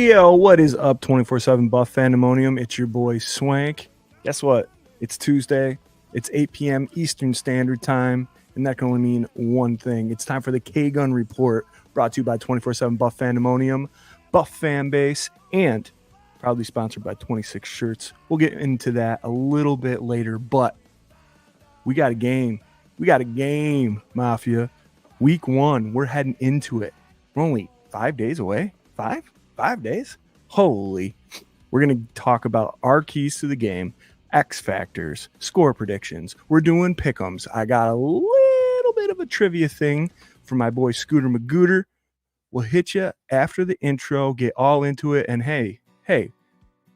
Yo, what is up, 24/7 Buff Fandemonium? It's your boy Swank. Guess what? It's Tuesday. It's 8 p.m. Eastern Standard Time, and that can only mean one thing. It's time for the K-Gun Report, brought to you by 24/7 Buff Fandemonium, Buff Fan Base, and proudly sponsored by 26 Shirts. We'll get into that a little bit later, but we got a game. We got a game, Mafia. Week 1, we're heading into it. We're only 5 days away. 5 days? Holy. We're going to talk about our keys to the game, X factors, score predictions. We're doing pick'ems. I got a little bit of a trivia thing for my boy Scooter Magooter. We'll hit you after the intro, get all into it, and hey,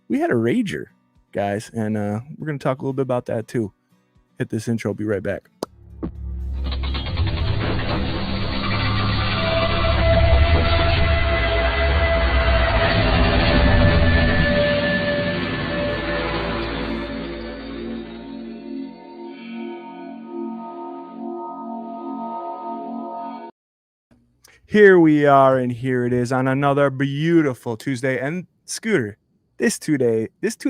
we had a rager, guys, and we're going to talk a little bit about that too. Hit this intro. Be right back. Here we are, and here it is on another beautiful Tuesday. And Scooter, this Tuesday hits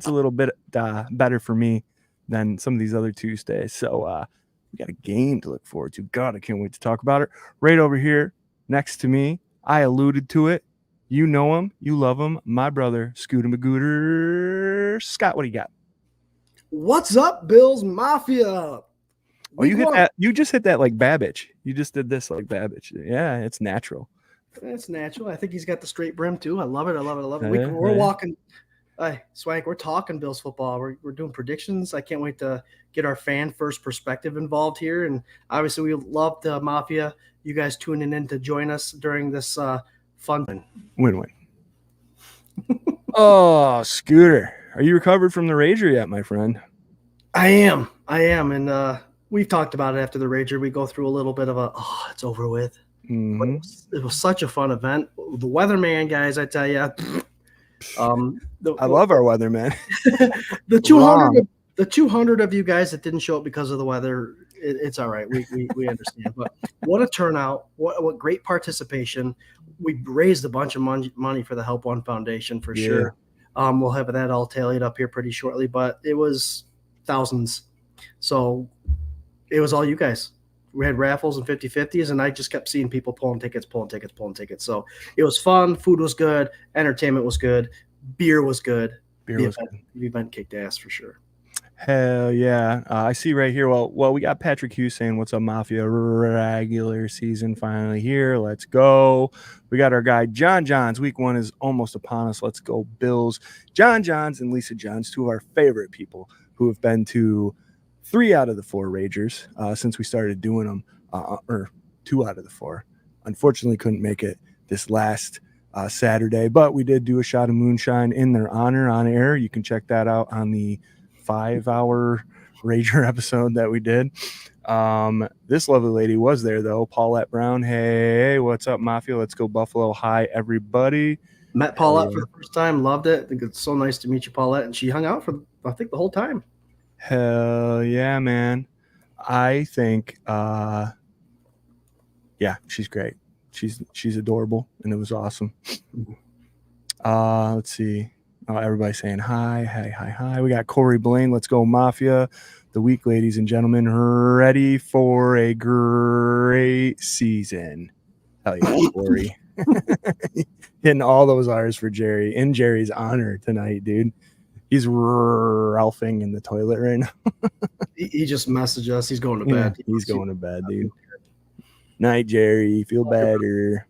a little bit better for me than some of these other Tuesdays. So we got a game to look forward to. God, I can't wait to talk about it. Right over here next to me, I alluded to it. You know him, you love him, my brother, Scooter Magooter. Scott, what do you got? What's up, Bills Mafia? Oh, you hit that. You just hit that like Babbage. You just did this like Babbage. Yeah, it's natural. It's natural. I think he's got the straight brim too. I love it. We're walking. Swank, we're talking Bills football. We're doing predictions. I can't wait to get our fan first perspective involved here. And obviously, we love the Mafia. You guys tuning in to join us during this fun win-win. Oh, Scooter, are you recovered from the rager yet, my friend? I am, and we've talked about it after the rager. We go through a little bit of it's over with. Mm-hmm. It was such a fun event. The weatherman, guys, I tell you. I love our weatherman. The 200 of you guys that didn't show up because of the weather, it's all right. We understand. But what a turnout! What great participation! We raised a bunch of money for the Help One Foundation for sure. We'll have that all tallied up here pretty shortly. But it was thousands. So it was all you guys. We had raffles and 50-50s, and I just kept seeing people pulling tickets. So it was fun. Food was good. Entertainment was good. Beer was good. The event kicked ass for sure. Hell yeah. I see right here. Well, we got Patrick Hughes saying, what's up, Mafia? Regular season finally here. Let's go. We got our guy, John Johns. Week 1 is almost upon us. Let's go, Bills. John Johns and Lisa Johns, two of our favorite people who have been to 3 out of the 4 Ragers since we started doing them, or 2 out of the 4. Unfortunately, couldn't make it this last Saturday, but we did do a shot of moonshine in their honor on air. You can check that out on the 5-hour Rager episode that we did. This lovely lady was there, though. Paulette Brown. Hey, what's up, Mafia? Let's go Buffalo. Hi, everybody. Met Paulette for the first time. Loved it. I think it's so nice to meet you, Paulette. And she hung out for, I think, the whole time. Hell yeah, man. I think she's great. She's adorable, and it was awesome. Let's see. Everybody's saying hi. We got Corey Blaine. Let's go, Mafia. The week, ladies and gentlemen, ready for a great season. Hell yeah, Corey. Hitting all those R's for Jerry in Jerry's honor tonight, dude. He's ralphing in the toilet right now. He just messaged us. He's going to bed. Yeah, he's going to bed, dude. Night, Jerry. Feel better.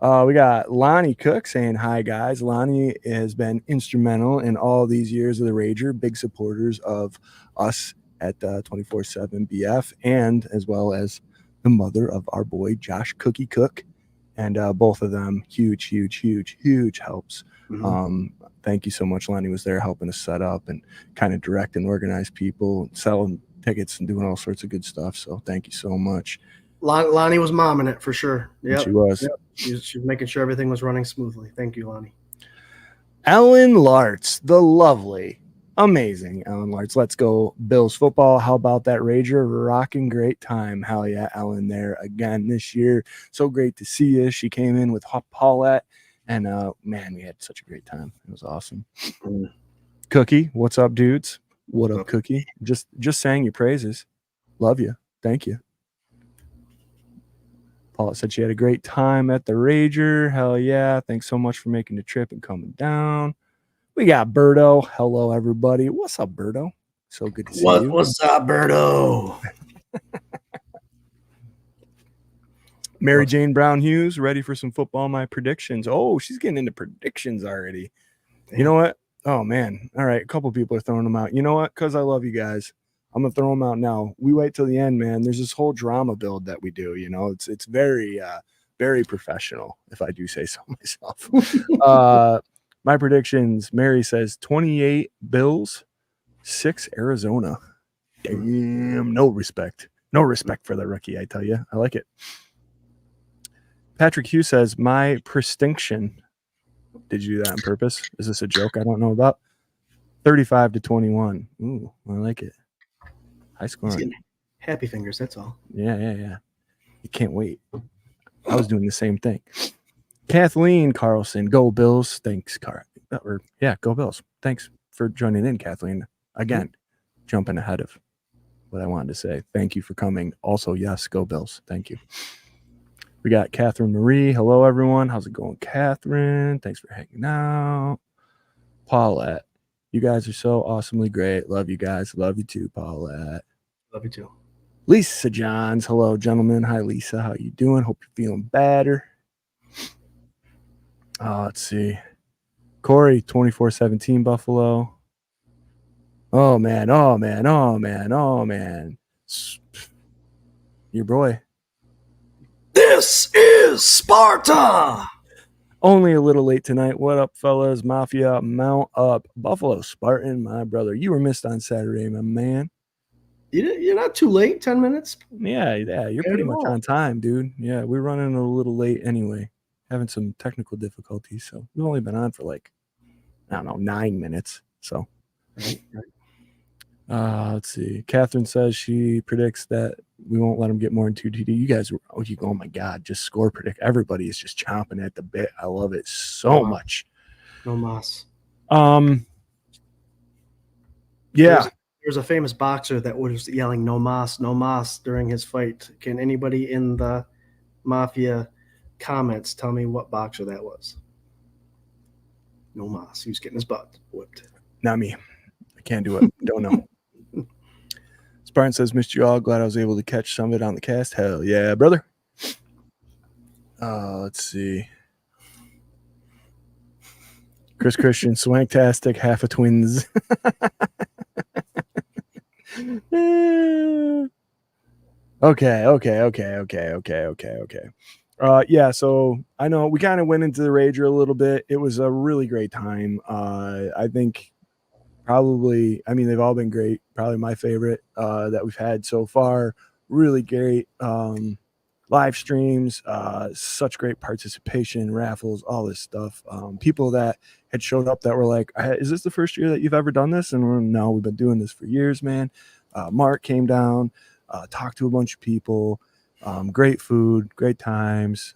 We got Lonnie Cook saying hi, guys. Lonnie has been instrumental in all these years of the Rager. Big supporters of us at 24/7 BF, and as well as the mother of our boy Josh Cookie Cook. And both of them huge helps. Mm-hmm. Thank you so much. Lonnie was there helping us set up and kind of direct and organize people, selling tickets and doing all sorts of good stuff. So thank you so much. Lonnie was momming it for sure. Yeah, she was. Yep. She was making sure everything was running smoothly. Thank you, Lonnie. Ellen Lartz, the lovely Amazing, Ellen Lartz. Let's go Bills football. How about that Rager? Rocking great time. Hell yeah, Ellen there again this year. So great to see you. She came in with Paulette, and man, we had such a great time. It was awesome. Cookie, what's up, dudes? What up, Cookie? Just saying your praises. Love you. Thank you. Paulette said she had a great time at the Rager. Hell yeah. Thanks so much for making the trip and coming down. We got Berto. Hello, everybody. What's up, Berto? So good to see you. What's up, Berto? Mary Jane Brown Hughes, ready for some football? My predictions. Oh, she's getting into predictions already. Damn. You know what? Oh, man. All right. A couple people are throwing them out. You know what? Because I love you guys. I'm going to throw them out now. We wait till the end, man. There's this whole drama build that we do. You know, it's very, very professional, if I do say so myself. My predictions, Mary says 28 Bills, 6 Arizona. Damn, no respect. No respect for the rookie, I tell you. I like it. Patrick Hughes says, my prestinction. Did you do that on purpose? Is this a joke I don't know about? 35-21. Ooh, I like it. High scoring. Happy fingers, that's all. Yeah. You can't wait. I was doing the same thing. Kathleen Carlson, go Bills. Thanks, go Bills. Thanks for joining in, Kathleen. Again, jumping ahead of what I wanted to say. Thank you for coming. Also, yes, go Bills. Thank you. We got Catherine Marie. Hello, everyone. How's it going, Catherine? Thanks for hanging out. Paulette, you guys are so awesomely great. Love you guys. Love you too, Paulette. Love you too. Lisa Johns. Hello, gentlemen. Hi, Lisa. How you doing? Hope you're feeling better. Let's see. Corey, 24-17 Buffalo. Oh, man. Your boy. This is Sparta. Only a little late tonight. What up, fellas? Mafia, mount up. Buffalo Spartan, my brother. You were missed on Saturday, my man. You're not too late, 10 minutes? Yeah. You're pretty much on time, dude. Yeah, we're running a little late anyway. Having some technical difficulties, so we've only been on for 9 minutes. So, let's see. Catherine says she predicts that we won't let them get more than 2 TD. You guys, oh my God, just score predict. Everybody is just chomping at the bit. I love it so much. No mas. Yeah. There's a famous boxer that was yelling no mas during his fight. Can anybody in the Mafia comments tell me what boxer that was? No mas. He was getting his butt whipped. Not me. I can't do it. Don't know. Spartan says, missed you all. Glad I was able to catch some of it on the cast. Hell yeah, brother. Let's see. Chris Christian, Swanktastic, half a twins. Okay. Yeah, so I know we kind of went into the Rager a little bit. It was a really great time. I think probably, they've all been great. Probably my favorite that we've had so far. Really great live streams, such great participation, raffles, all this stuff. People that had showed up that were like, is this the first year that you've ever done this? And no, we've been doing this for years, man. Mark came down, talked to a bunch of people. Great food, great times,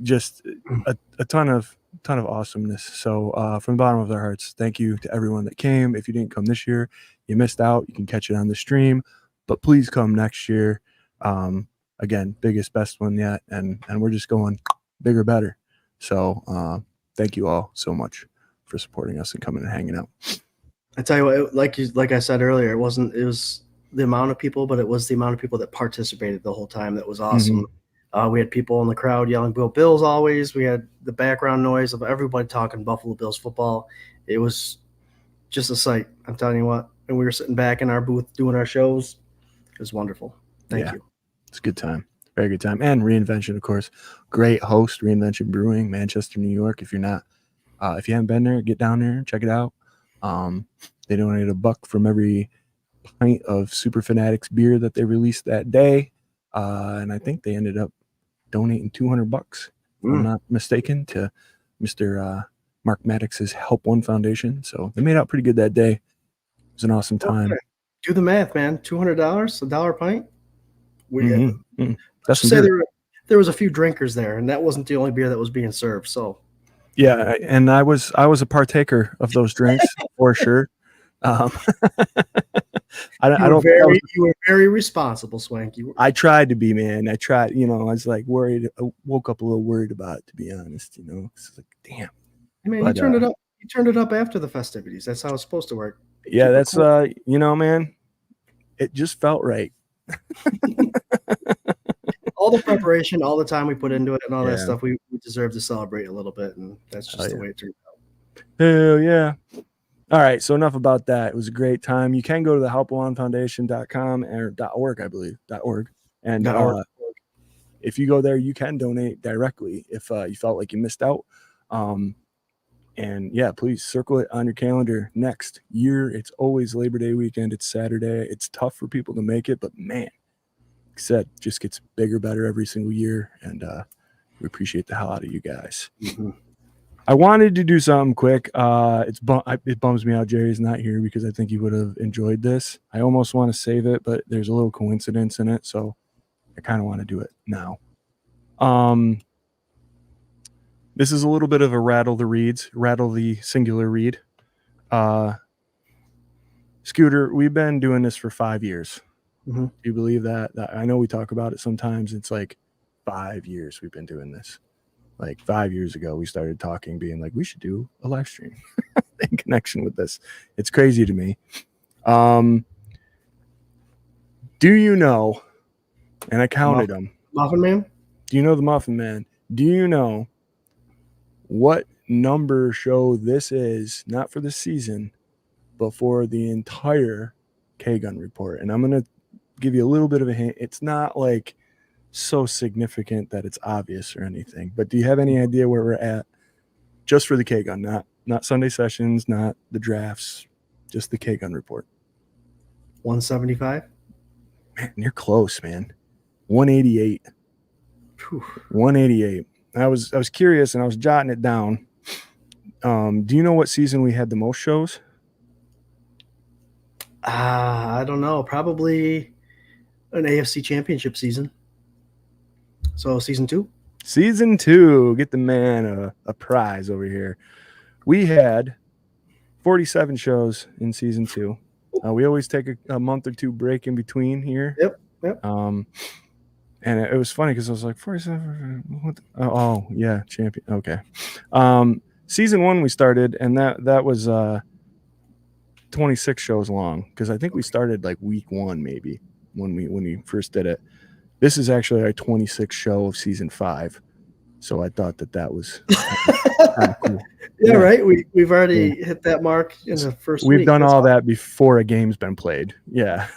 just a ton of awesomeness. So from the bottom of our hearts, thank you to everyone that came. If you didn't come this year, you missed out. You can catch it on the stream, but please come next year. Again, biggest, best one yet, and we're just going bigger, better. So thank you all so much for supporting us and coming and hanging out. I tell you what, like I said earlier, it was the amount of people, but it was the amount of people that participated the whole time. That was awesome. Mm-hmm. We had people in the crowd yelling "Go Bills" always. We had the background noise of everybody talking Buffalo Bills football. It was just a sight. I'm telling you what. And we were sitting back in our booth doing our shows. It was wonderful. Thank you. It's a good time. Very good time. And Reinvention, of course. Great host, Reinvention Brewing, Manchester, New York. If you haven't been there, get down there, check it out. They donate $1 from every pint of Super Fanatics beer that they released that day. And I think they ended up donating $200, if I'm not mistaken, to Mr. Mark Maddox's Help One Foundation. So they made out pretty good that day. It was an awesome time. Okay. Do the math, man. $200, $1 a pint. That's say there was a few drinkers there, and that wasn't the only beer that was being served. So, yeah, and I was a partaker of those drinks for sure. You were very responsible, Swank. I tried to be, man. I tried. I was like worried. I woke up a little worried about it, to be honest. It's like, damn. Man, you turned it up. You turned it up after the festivities. That's how it's supposed to work. Yeah, that's cool. Man. It just felt right. All the preparation, all the time we put into it, and all that stuff, we deserve to celebrate a little bit, and that's just the way it turned out. Hell yeah. All right, so enough about that. It was a great time. You can go to the helponfoundation.com or .org, I believe, .org. And if you go there, you can donate directly if you felt like you missed out. And yeah, please circle it on your calendar next year. It's always Labor Day weekend. It's Saturday. It's tough for people to make it, but man, like I said, just gets bigger, better every single year. And we appreciate the hell out of you guys. Mm-hmm. I wanted to do something quick. It bums me out Jerry's not here because I think he would have enjoyed this. I almost want to save it, but there's a little coincidence in it, so I kind of want to do it now. This is a little bit of a rattle the singular read. Scooter, we've been doing this for 5 years. Mm-hmm. Do you believe that? I know we talk about it sometimes. It's like 5 years we've been doing this. Like 5 years ago, we started talking, being like, we should do a live stream in connection with this. It's crazy to me. Do you know, and I counted them. Muffin Man? Do you know the Muffin Man? Do you know what number show this is, not for the season, but for the entire K-Gun report? And I'm going to give you a little bit of a hint. It's not like so significant that it's obvious or anything, but do you have any idea where we're at just for the K-Gun? Not Sunday sessions, not the drafts, just the K-Gun report. 175? Man, you're close, man. 188. Whew. 188. I was curious and I was jotting it down. Do you know what season we had the most shows? I don't know. Probably an AFC championship season. So season 2? Season 2. Get the man a prize over here. We had 47 shows in season 2. We always take a month or two break in between here. Yep. And it was funny because I was like, 47. Oh, yeah, champion. Okay. Season 1 we started, and that was 26 shows long because I think we started like week 1 maybe when we first did it. This is actually our 26th show of season 5, so I thought that was kind of cool. Yeah, right. We've already hit that mark in the first week. We've done all that before a game's been played. Yeah.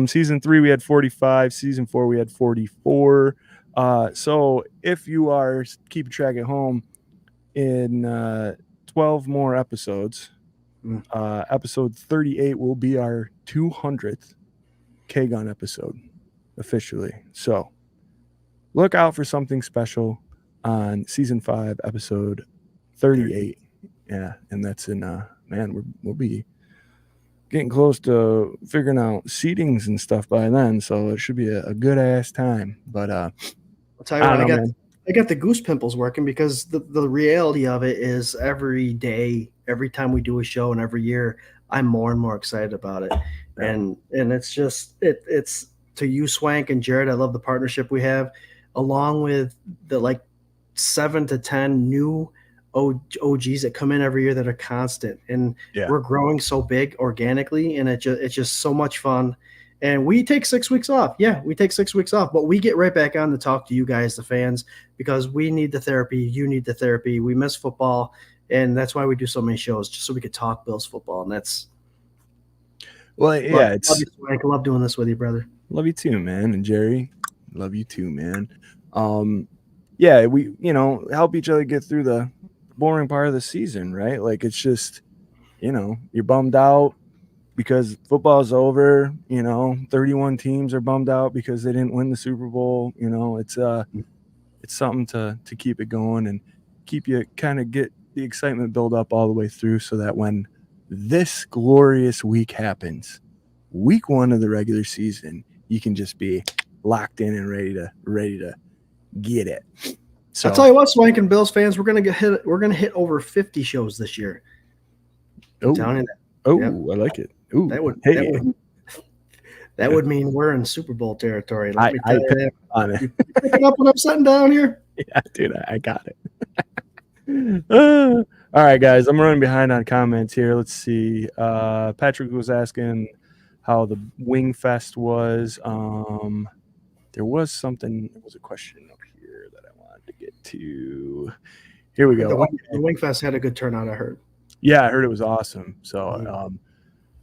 Season 3 we had 45. Season 4 we had 44. So if you are keeping track at home, in 12 more episodes, episode 38 will be our 200th K-Gun episode officially. So look out for something special on season 5, episode 38. Yeah, and that's in man, we'll be getting close to figuring out seatings and stuff by then, so it should be a good ass time. But I'll tell you what, I got the goose pimples working because the reality of it is every day, every time we do a show and every year, I'm more and more excited about it. Yeah. And it's just it's to you, Swank and Jarrod. I love the partnership we have, along with the like 7 to 10 new OGs that come in every year that are constant, and we're growing so big organically, and it's just so much fun. And we take 6 weeks off. Yeah, we take 6 weeks off, but we get right back on to talk to you guys, the fans, because we need the therapy. You need the therapy. We miss football, and that's why we do so many shows, just so we could talk Bills football. And that's love you, Swank. I love doing this with you, brother. Love you too, man. And Jerry, love you too, man. Yeah, we help each other get through the boring part of the season, right? Like it's just, you're bummed out because football's over. 31 teams are bummed out because they didn't win the Super Bowl. It's something to keep it going. And keep you kind of get the excitement build up all the way through so that when this glorious week happens, week 1 of the regular season, you can just be locked in and ready to get it. So I'll tell you what, Swank and Bills fans, we're gonna hit over 50 shows this year. I'm telling you that. Yep. I like it. Ooh, that would mean we're in Super Bowl territory. Let me tell you that. On it. You picking up what I'm setting down here? Yeah, dude, I got it. All right, guys, I'm running behind on comments here. Let's see. Patrick was asking how the Wing Fest was. There was a question up here that I wanted to get to. Here we go. The Wing Fest had a good turnout, I heard. Yeah, I heard it was awesome. So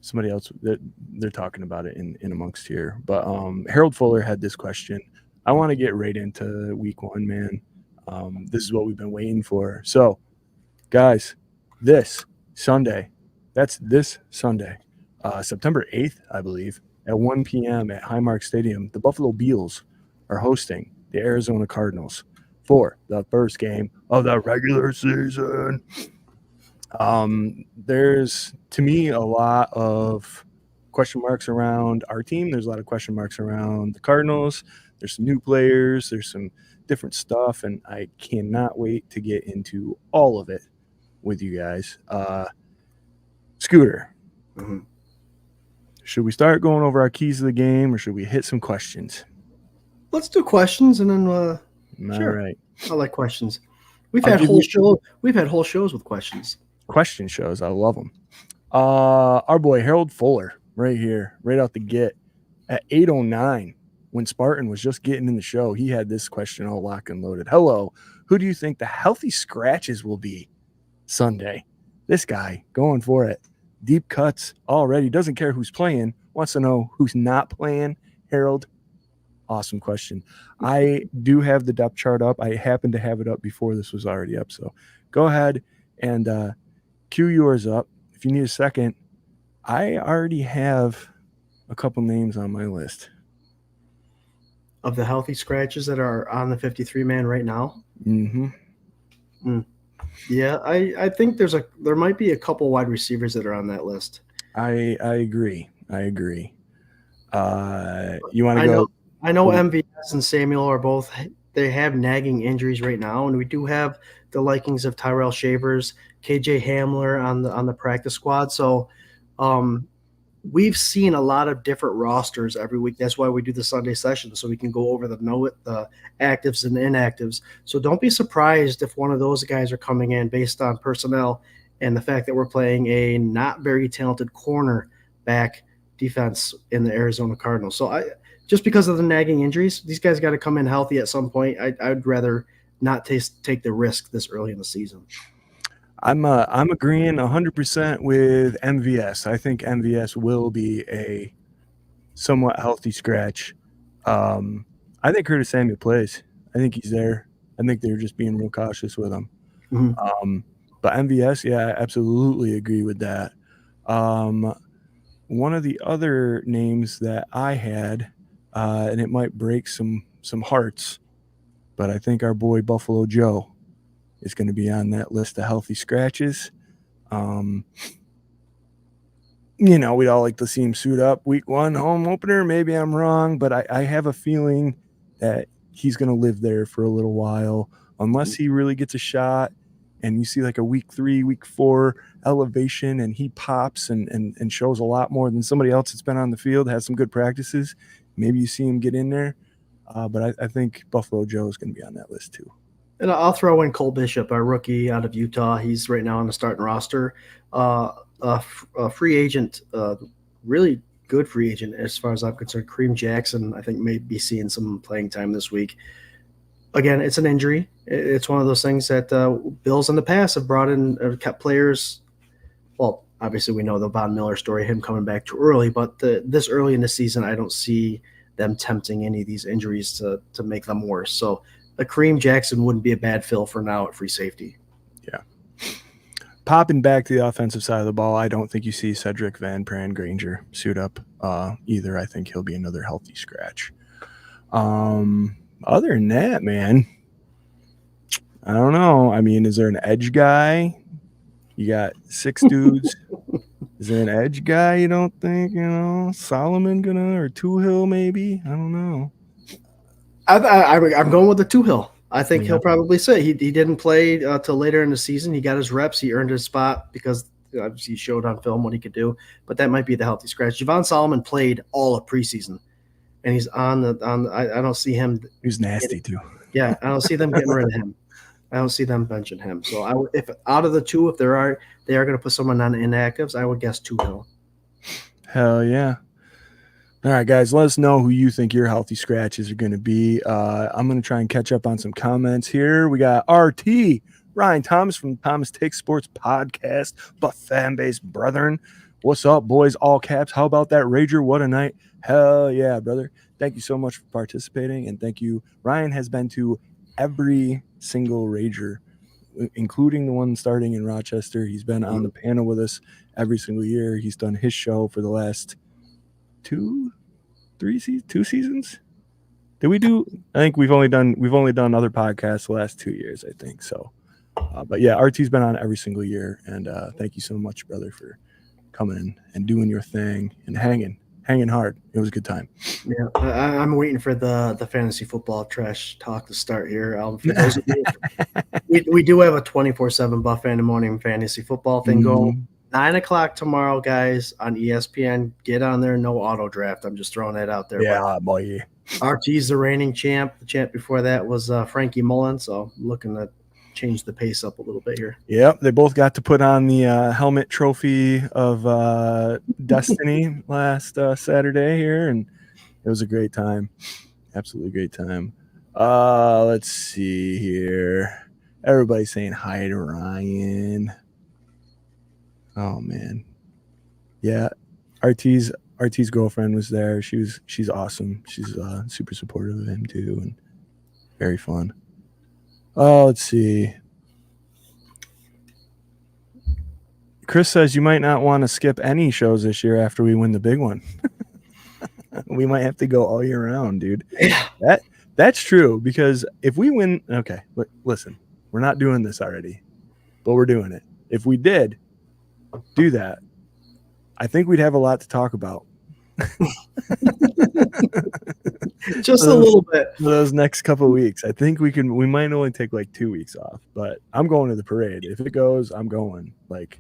somebody else, they're talking about it in amongst here. But Harold Fuller had this question. I want to get right into week 1, man. This is what we've been waiting for. So, guys, this Sunday, September 8th, I believe, at 1 p.m. at Highmark Stadium, the Buffalo Bills are hosting the Arizona Cardinals for the first game of the regular season. There's, to me, a lot of question marks around our team. There's a lot of question marks around the Cardinals. There's some new players. There's some different stuff, and I cannot wait to get into all of it with you guys. Scooter, should we start going over our keys of the game, or should we hit some questions? Let's do questions, and then sure. All right. I like questions. We've had whole shows with questions. Question shows. I love them. Our boy Harold Fuller, right here, right out the get, at 8:09, when Spartan was just getting in the show, he had this question all locked and loaded. Hello, who do you think the healthy scratches will be Sunday? This guy going for it. Deep cuts already. Doesn't care who's playing. Wants to know who's not playing. Harold, awesome question. I do have the depth chart up. I happened to have it up before this was already up. So go ahead and cue yours up. If you need a second, I already have a couple names on my list. Of the healthy scratches that are on the 53-man right now? Mm-hmm. Yeah, I think there might be a couple wide receivers that are on that list. I agree. You want to go? I know MVS and Samuel are both – they have nagging injuries right now, and we do have the likings of Tyrell Shavers, KJ Hamler on the practice squad. So we've seen a lot of different rosters every week. That's why we do the Sunday session, so we can go over the actives and inactives. So don't be surprised if one of those guys are coming in based on personnel and the fact that we're playing a not very talented cornerback defense in the Arizona Cardinals. So just because of the nagging injuries, these guys got to come in healthy at some point. I'd rather not take the risk this early in the season. I'm agreeing 100% with MVS. I think MVS will be a somewhat healthy scratch. I think Curtis Samuel plays. I think he's there. I think they're just being real cautious with him. Mm-hmm. But MVS, yeah, I absolutely agree with that. One of the other names that I had, and it might break some hearts, but I think our boy Buffalo Joe is going to be on that list of healthy scratches. We'd all like to see him suit up week 1 home opener. Maybe I'm wrong, but I have a feeling that he's going to live there for a little while unless he really gets a shot and you see like a week 3, week 4 elevation and he pops and shows a lot more than somebody else that's been on the field, has some good practices. Maybe you see him get in there. But I think Buffalo Joe is going to be on that list too. And I'll throw in Cole Bishop, our rookie out of Utah. He's right now on the starting roster. A free agent, really good free agent as far as I'm concerned. Kareem Jackson, I think, may be seeing some playing time this week. Again, it's an injury. It's one of those things that Bills in the past have brought in, kept players. Well, obviously we know the Von Miller story, him coming back too early, but this early in the season, I don't see them tempting any of these injuries to make them worse. So Kareem Jackson wouldn't be a bad fill for now at free safety. Yeah. Popping back to the offensive side of the ball, I don't think you see Cedric Van Pran Granger suit up either. I think he'll be another healthy scratch. Other than that, man, I don't know. I mean, is there an edge guy? You got 6 dudes. Is there an edge guy you don't think, Solomon or Two-Hill maybe? I don't know. I'm going with the Two-Hill. I think Yeah. he'll probably say he didn't play till later in the season. He got his reps. He earned his spot because obviously he showed on film what he could do. But that might be the healthy scratch. Javon Solomon played all of preseason, and he's on. I don't see him. He's nasty too. Yeah, I don't see them getting rid of him. I don't see them benching him. So if out of the two, if they are going to put someone on inactives, I would guess Two-Hill. Hell yeah. All right, guys, let us know who you think your healthy scratches are going to be. I'm going to try and catch up on some comments here. We got RT, Ryan Thomas from Thomas Take Sports Podcast, Buff Fan Base Brethren. What's up, boys? All caps. How about that, Rager? What a night. Hell yeah, brother. Thank you so much for participating, and thank you. Ryan has been to every single Rager, including the one starting in Rochester. He's been on the panel with us every single year. He's done his show for the last 2 seasons. Did we do? I think we've only done other podcasts the last 2 years, I think. So, but yeah, RT's been on every single year, and thank you so much, brother, for coming and doing your thing and hanging hard. It was a good time. Yeah, I'm waiting for the fantasy football trash talk to start here. For those of you, we do have a 24/7 Buff Pandemonium fantasy football thing going. 9 o'clock tomorrow, guys, on ESPN. Get on there. No auto draft. I'm just throwing that out there. Yeah, boy. RT's the reigning champ. The champ before that was Frankie Mullen. So I'm looking to change the pace up a little bit here. Yep, they both got to put on the helmet trophy of Destiny last Saturday here, and it was a great time. Absolutely great time. Let's see here. Everybody's saying hi to Ryan. Oh man, yeah. RT's girlfriend was there. She's awesome. She's super supportive of him too, and very fun. Let's see. Chris says you might not want to skip any shows this year after we win the big one. We might have to go all year round, dude. Yeah. That's true, because if we win, okay, listen, we're not doing this already, but we're doing it. If we did do that, I think we'd have a lot to talk about. Just a little bit for those next couple of weeks. I think we might only take like 2 weeks off, but I'm going to the parade. If it goes, I'm going. Like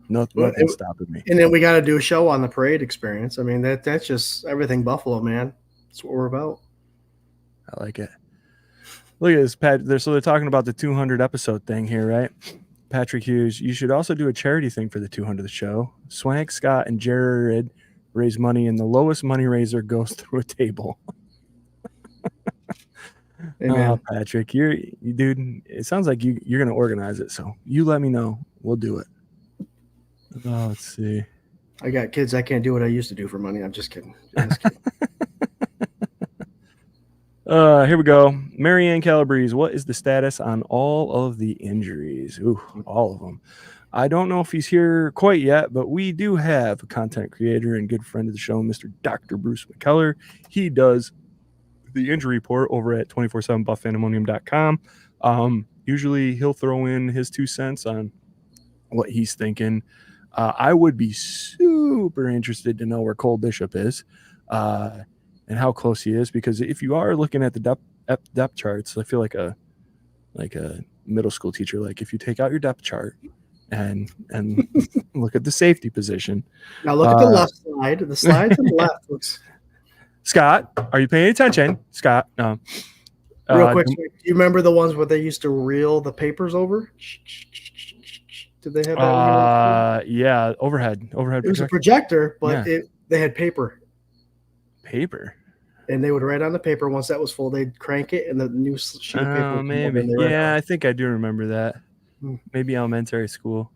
nothing's stopping me. And then we got to do a show on the parade experience. I mean, that's just everything Buffalo, man. That's what we're about. I like it. Look at this, Pat. So they're talking about the 200 episode thing here, right? Patrick Hughes, you should also do a charity thing for the 200th show. Swank, Scott, and Jarrod raise money, and the lowest money raiser goes through a table. Oh, Patrick, you dude. It sounds like you're gonna organize it. So you let me know. We'll do it. Oh, let's see. I got kids. I can't do what I used to do for money. I'm just kidding. Here we go. Marianne Calabrese, what is the status on all of the injuries? Ooh, all of them. I don't know if he's here quite yet, but we do have a content creator and good friend of the show, Mr. Dr. Bruce McKellar. He does the injury report over at 247buffpandemonium.com. Usually he'll throw in his 2 cents on what he's thinking. I would be super interested to know where Cole Bishop is and how close he is, because if you are looking at the depth charts, I feel like a middle school teacher. Like if you take out your depth chart and look at the safety position. Now look at the left slide. The slide to the left looks. Scott, are you paying attention? Scott, no. Real quick, do you remember the ones where they used to reel the papers over? Did they have that? Yeah, overhead. It was a projector, but they had paper. Paper. And they would write on the paper. Once that was full, they'd crank it, and the new sheet of paper. Oh, maybe. Yeah, I think I do remember that. Maybe elementary school.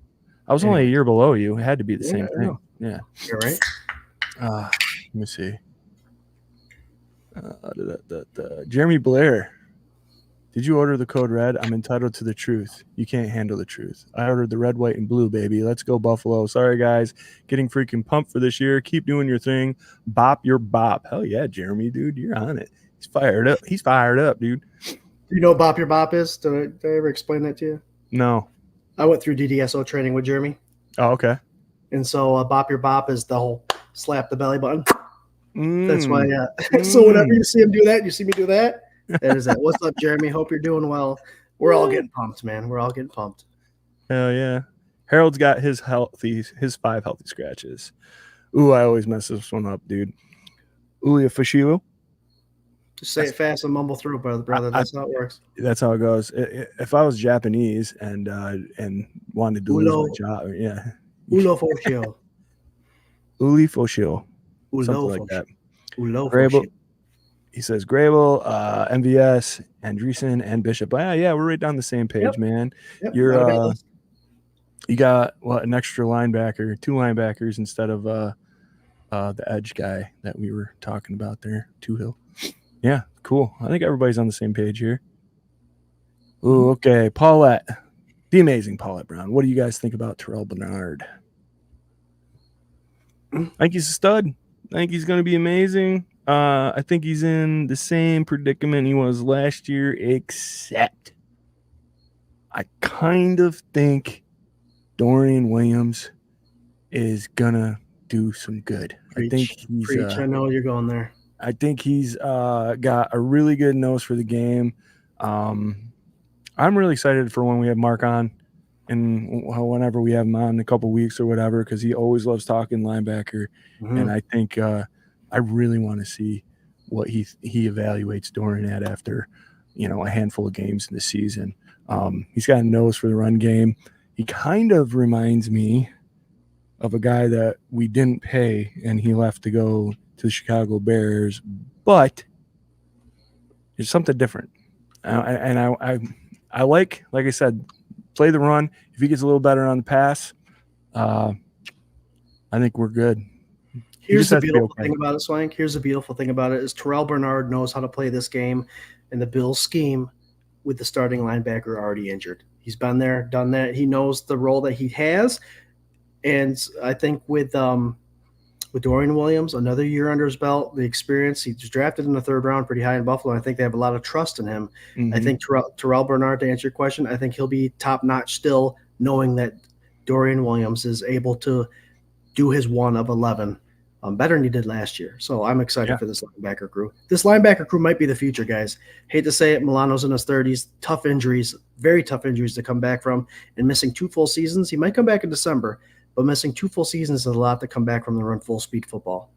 I was only a year below you. It had to be the same thing. Yeah. You're right. Let me see. Jeremy Blair. Did you order the code red? I'm entitled to the truth. You can't handle the truth. I ordered the red, white, and blue, baby. Let's go, Buffalo. Sorry, guys. Getting freaking pumped for this year. Keep doing your thing. Bop your bop. Hell yeah, Jeremy, dude. You're on it. He's fired up. Dude. You know what Bop Your Bop is? Did I ever explain that to you? No. I went through DDSO training with Jeremy. Oh, okay. And so Bop Your Bop is the whole slap the belly button. Mm. That's why. So whenever you see him do that, you see me do that. That is that. What's up, Jeremy? Hope you're doing well. We're all getting pumped, man. We're all getting pumped. Hell yeah. Harold's got his 5 healthy scratches. Ooh, I always mess this one up, dude. Ulia Fashilu. Just say it fast and mumble through, brother. That's how it works. That's how it goes. If I was Japanese and wanted to lose my job, yeah. Ulo Foshio. Uli Foshio. Something like that. Ulo Grable. He says Grable, MVS, Andreessen, and Bishop. Yeah, we're right down the same page, man. Yep, You're you got an extra linebacker, 2 linebackers instead of the edge guy that we were talking about there, Hill. Yeah, cool. I think everybody's on the same page here. Ooh, okay. Paulette, the amazing Paulette Brown. What do you guys think about Terrell Bernard? I think he's a stud. I think he's going to be amazing. I think he's in the same predicament he was last year, except I kind of think Dorian Williams is going to do some good. I think he's I know you're going there. I think he's got a really good nose for the game. I'm really excited for when we have Mark on and whenever we have him on in a couple weeks or whatever, because he always loves talking linebacker. And I think I really want to see what he evaluates Dorian at after, a handful of games in the season. He's got a nose for the run game. He kind of reminds me of a guy that we didn't pay and he left to go to the Chicago Bears, but there's something different. I like I said, play the run. If he gets a little better on the pass, I think we're good. Here's the beautiful thing about it, Swank. Here's the beautiful thing about it is Terrell Bernard knows how to play this game in the Bills scheme with the starting linebacker already injured. He's been there, done that. He knows the role that he has. And I think with Dorian Williams, another year under his belt, the experience, he was drafted in the 3rd round pretty high in Buffalo. I think they have a lot of trust in him. I think Terrell Bernard, to answer your question, I think he'll be top-notch still, knowing that Dorian Williams is able to do his 1 of 11 better than he did last year. So I'm excited for this linebacker crew. This linebacker crew might be the future, guys. Hate to say it, Milano's in his 30s. Tough injuries, very tough injuries to come back from, and missing 2 full seasons. He might come back in December, but missing 2 full seasons is a lot to come back from the run full speed football.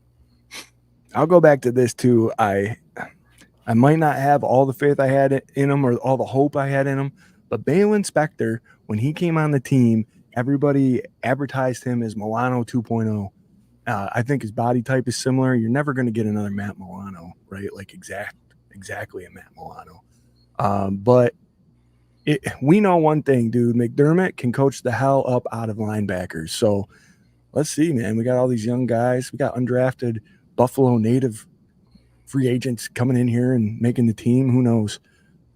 I'll go back to this too. I might not have all the faith I had in him or all the hope I had in him, but Balin Spector, when he came on the team, everybody advertised him as Milano 2.0. I think his body type is similar. You're never going to get another Matt Milano, right? Like exactly a Matt Milano. But we know one thing, dude. McDermott can coach the hell up out of linebackers. So let's see, man. We got all these young guys. We got undrafted Buffalo native free agents coming in here and making the team. Who knows?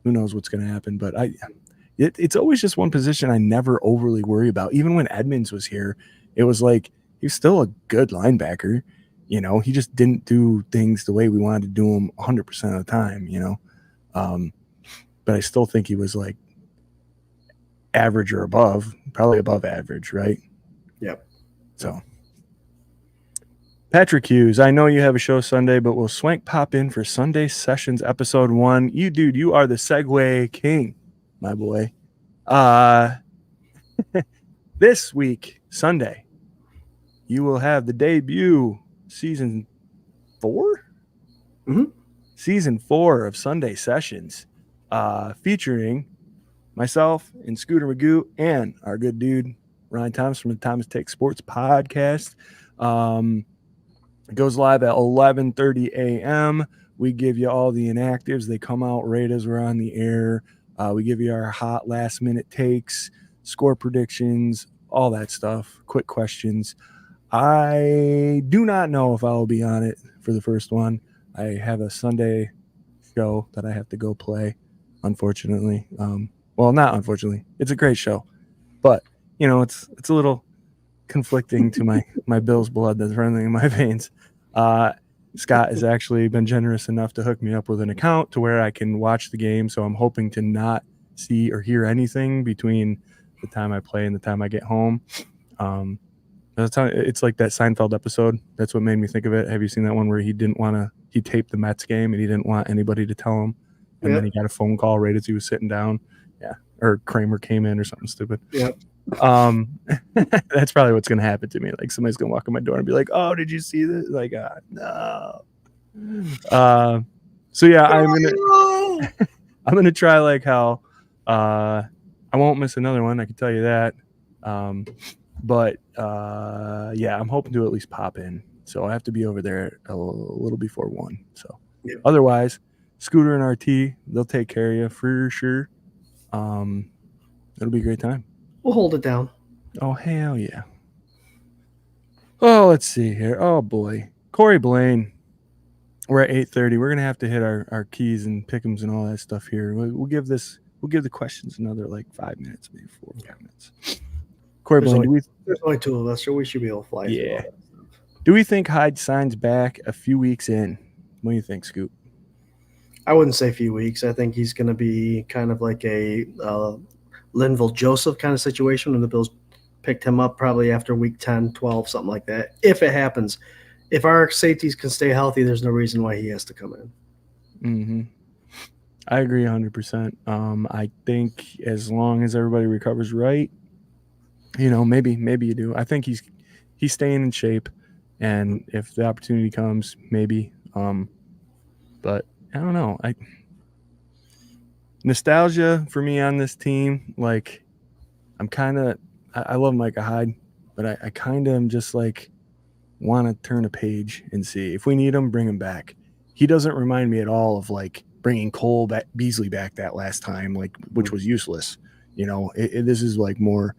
Who knows what's going to happen? But it's always just one position I never overly worry about. Even when Edmonds was here, it was like he's still a good linebacker. He just didn't do things the way we wanted to do them 100% of the time, but I still think he was like average or above, probably above average, right? Yep. So Patrick Hughes, I know you have a show Sunday, but will Swank pop in for Sunday Sessions episode 1? You are the segue king, my boy. This week, Sunday, you will have the debut season 4? Season 4 of Sunday Sessions, featuring myself and Scooter Magoo and our good dude Ryan Thomas from the Thomas Take Sports podcast. It goes live at 11:30 a.m. We give you all the inactives. They come out right as we're on the air. We give you our hot last minute takes, score predictions, all that stuff, quick questions. I do not know if I'll be on it for the first one. I have a Sunday show that I have to go play, unfortunately. Well, not unfortunately. It's a great show, but it's a little conflicting to my Bills blood that's running in my veins. Scott has actually been generous enough to hook me up with an account to where I can watch the game. So I'm hoping to not see or hear anything between the time I play and the time I get home. It's like that Seinfeld episode. That's what made me think of it. Have you seen that one where he taped the Mets game and he didn't want anybody to tell him, and then he got a phone call right as he was sitting down. Yeah, or Kramer came in or something stupid. Yeah. That's probably what's gonna happen to me. Like somebody's gonna walk in my door and be like, "Oh, did you see this?" Like, no. So yeah, I'm gonna try like how I won't miss another one. I can tell you that. But yeah, I'm hoping to at least pop in. So I have to be over there a little before 1. So otherwise, Scooter and RT, they'll take care of you for sure. It'll be a great time. We'll hold it down. Oh, hell yeah. Oh, let's see here. Oh, boy. Corey Blaine. We're at 8:30. We're going to have to hit our keys and pick'ems and all that stuff here. We'll give the questions another like 5 minutes, maybe 4 or 5 minutes. Corey Blaine, there's only 2 of us, so we should be able to fly. Yeah. Do we think Hyde signs back a few weeks in? What do you think, Scoop? I wouldn't say a few weeks. I think he's going to be kind of like a Linval Joseph kind of situation when the Bills picked him up probably after week 10, 12, something like that. If it happens, if our safeties can stay healthy, there's no reason why he has to come in. Mm-hmm. I agree 100%. I think as long as everybody recovers right, maybe you do. I think he's staying in shape, and if the opportunity comes, maybe. But I don't know. Nostalgia for me on this team, like I love Micah Hyde, but I kind of am just like want to turn a page and see if we need him, bring him back. He doesn't remind me at all of like bringing Beasley back that last time, like which was useless. This is like more.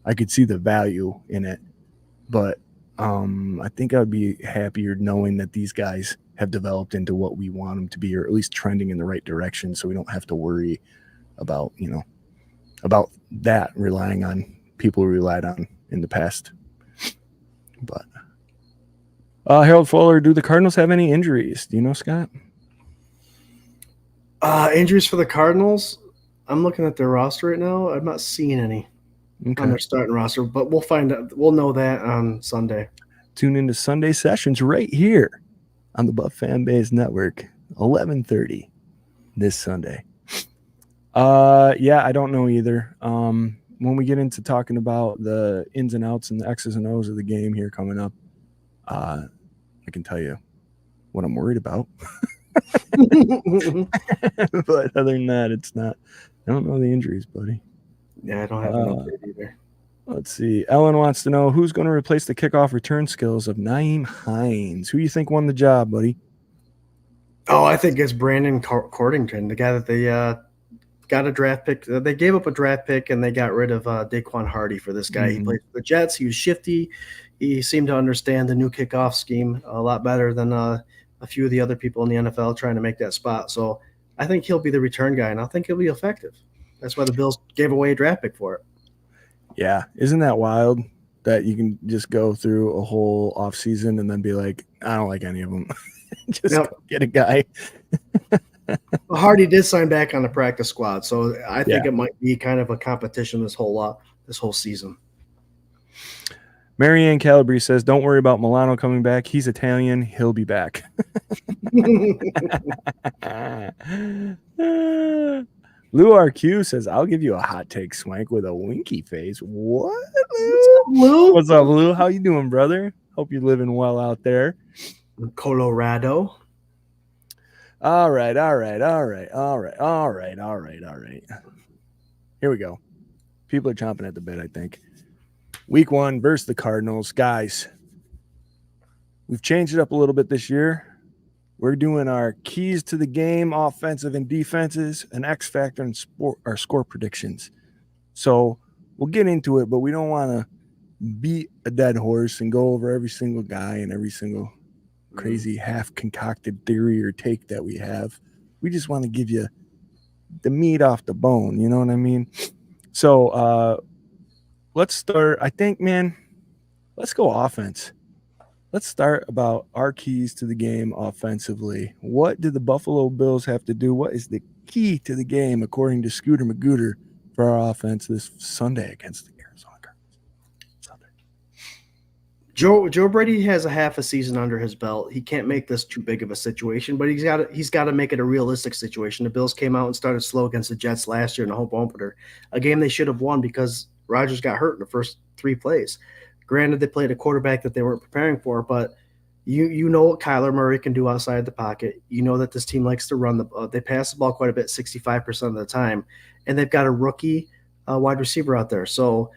I could see the value in it, but I think I'd be happier knowing that these guys have developed into what we want them to be, or at least trending in the right direction, so we don't have to worry about that relying on people we relied on in the past. But Harold Fuller, do the Cardinals have any injuries? Do you know, Scott? Injuries for the Cardinals? I'm looking at their roster right now. I'm not seeing any on their starting roster, but we'll find out. We'll know that on Sunday. Tune into Sunday sessions right here on the Buff Fan Base Network, 11:30 this Sunday. Yeah, I don't know either. When we get into talking about the ins and outs and the X's and O's of the game here coming up, I can tell you what I'm worried about. But other than that, it's not. I don't know the injuries, buddy. Yeah, I don't have an update either. Let's see. Ellen wants to know who's going to replace the kickoff return skills of Nyheim Hines. Who do you think won the job, buddy? Oh, I think it's Brandon Cordington, the guy that they got a draft pick. They gave up a draft pick and they got rid of Daquan Hardy for this guy. He played for the Jets. He was shifty. He seemed to understand the new kickoff scheme a lot better than a few of the other people in the NFL trying to make that spot. So I think he'll be the return guy, and I think he'll be effective. That's why the Bills gave away a draft pick for it. Yeah. Isn't that wild that you can just go through a whole offseason and then be like, I don't like any of them. Just get a guy. Well, Hardy did sign back on the practice squad, so I think it might be kind of a competition this whole season. Marianne Calabrese says, don't worry about Milano coming back. He's Italian. He'll be back. Lou RQ says, I'll give you a hot take, Swank, with a winky face. What, Lou? What's up, Lou? How you doing, brother? Hope you're living well out there. Colorado. All right. Here we go. People are chomping at the bit, I think. Week 1 versus the Cardinals. Guys, we've changed it up a little bit this year. We're doing our keys to the game, offensive and defenses, an X factor, and our score predictions. So we'll get into it, but we don't want to beat a dead horse and go over every single guy and every single crazy half-concocted theory or take that we have. We just want to give you the meat off the bone, you know what I mean? So let's start. I think, man, let's go offense. let's start about our keys to the game offensively. What did the Buffalo Bills have to do? What is the key to the game, according to Scooter Magooter, for our offense this Sunday against the Arizona Cardinals? Sunday. Joe Brady has a half a season under his belt. He can't make this too big of a situation, but he's got to make it a realistic situation. The Bills came out and started slow against the Jets last year in the home opener, a game they should have won because Rodgers got hurt in the first 3 plays. Granted, they played a quarterback that they weren't preparing for, but you know what Kyler Murray can do outside the pocket. You know that this team likes to run they pass the ball quite a bit, 65% of the time, and they've got a rookie wide receiver out there. So.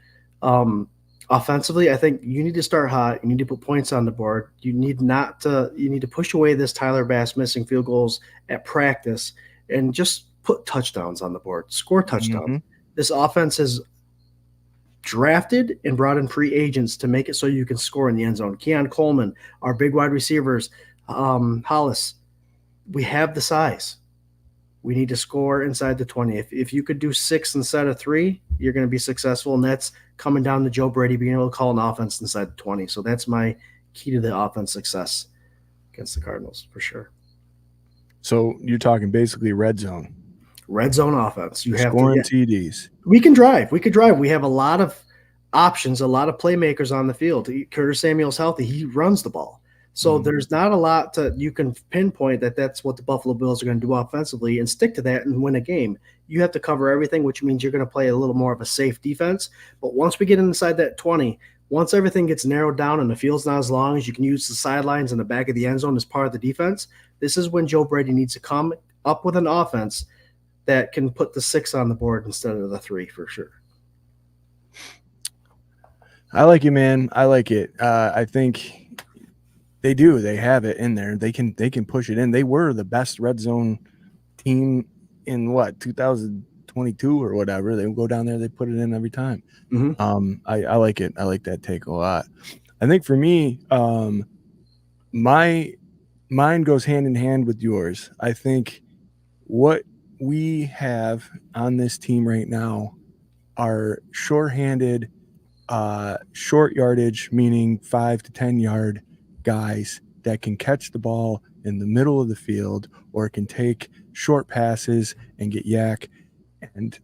Offensively, I think you need to start hot. You need to put points on the board. You need to push away this Tyler Bass missing field goals at practice and just put touchdowns on the board. Score touchdowns. Mm-hmm. This offense is drafted and brought in free agents to make it so you can score in the end zone. Keon Coleman, our big wide receivers, Hollis. We have the size. We need to score inside the 20. If you could do 6 instead of 3, you're going to be successful, and that's coming down to Joe Brady being able to call an offense inside the 20. So that's my key to the offense success against the Cardinals for sure. So you're talking basically red zone. Red zone offense. You have scoring TDs. We can drive. We have a lot of options, a lot of playmakers on the field. Curtis Samuel's healthy. He runs the ball. So there's not a lot you can pinpoint that's what the Buffalo Bills are going to do offensively and stick to that and win a game. You have to cover everything, which means you're going to play a little more of a safe defense. But once we get inside that 20, once everything gets narrowed down and the field's not as long as you can use the sidelines and the back of the end zone as part of the defense, this is when Joe Brady needs to come up with an offense that can put the 6 on the board instead of the 3 for sure. I like it, man. I like it. I think they do. They have it in there. They can push it in. They were the best red zone team in 2022 or whatever. They would go down there. They put it in every time. Mm-hmm. I like it. I like that take a lot. I think for me, mine goes hand in hand with yours. I think what we have on this team right now are short-handed, short yardage, meaning 5 to 10 yard guys that can catch the ball in the middle of the field or can take short passes and get yak and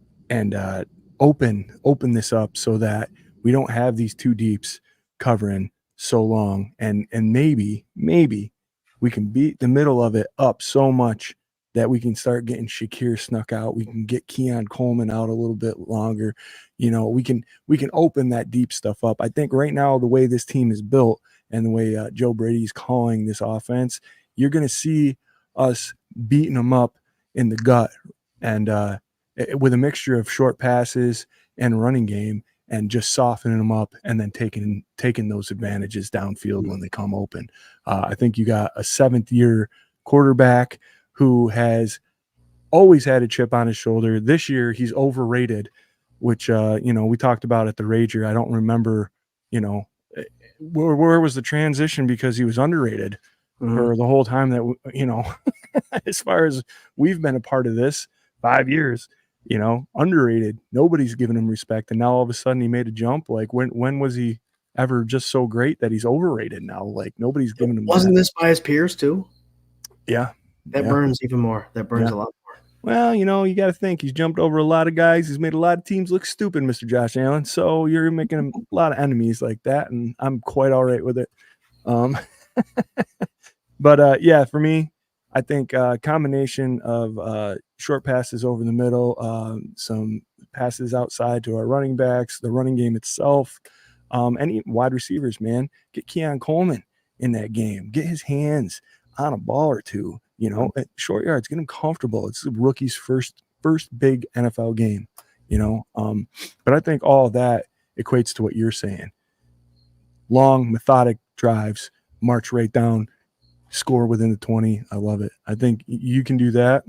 open this up so that we don't have these 2 deeps covering so long, and maybe we can beat the middle of it up so much that we can start getting Shakir snuck out. We can get Keon Coleman out a little bit longer. We can open that deep stuff up. I think right now the way this team is built and the way Joe Brady's calling this offense, you're going to see us beating them up in the gut and with a mixture of short passes and running game and just softening them up and then taking those advantages downfield when they come open. I think you got a 7th-year quarterback who has always had a chip on his shoulder. This year he's overrated, which we talked about at the Rager. I don't remember, where was the transition because he was underrated for the whole time that as far as we've been a part of this 5 years, underrated. Nobody's giving him respect, and now all of a sudden he made a jump. Like when was he ever just so great that he's overrated now? Like nobody's giving him. Wasn't this by his peers too? Yeah. That burns even more. That burns a lot more. Well, you got to think he's jumped over a lot of guys. He's made a lot of teams look stupid, Mr. Josh Allen. So you're making a lot of enemies like that, and I'm quite all right with it. But yeah, for me, I think a combination of short passes over the middle, some passes outside to our running backs, the running game itself, and even wide receivers, man. Get Keon Coleman in that game. Get his hands on a ball or two. At short yards, get him comfortable. It's the rookie's first big NFL game, But I think all of that equates to what you're saying. Long, methodic drives, march right down, score within the 20. I love it. I think you can do that.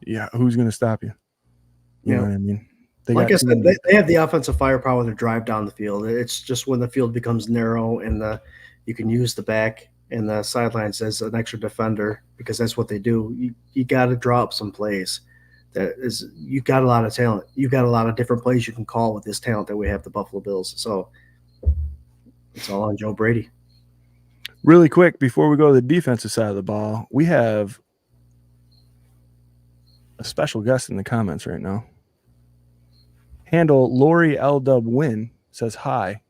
Yeah, who's going to stop you? You know what I mean? Like I said, they have the offensive firepower to drive down the field. It's just when the field becomes narrow and you can use the back and the sidelines as an extra defender, because that's what they do. You got to draw up some plays. You've got a lot of talent. You've got a lot of different plays you can call with this talent that we have, the Buffalo Bills. So it's all on Joe Brady. Really quick, before we go to the defensive side of the ball, we have a special guest in the comments right now. Handle Lori L. Dub Win says hi.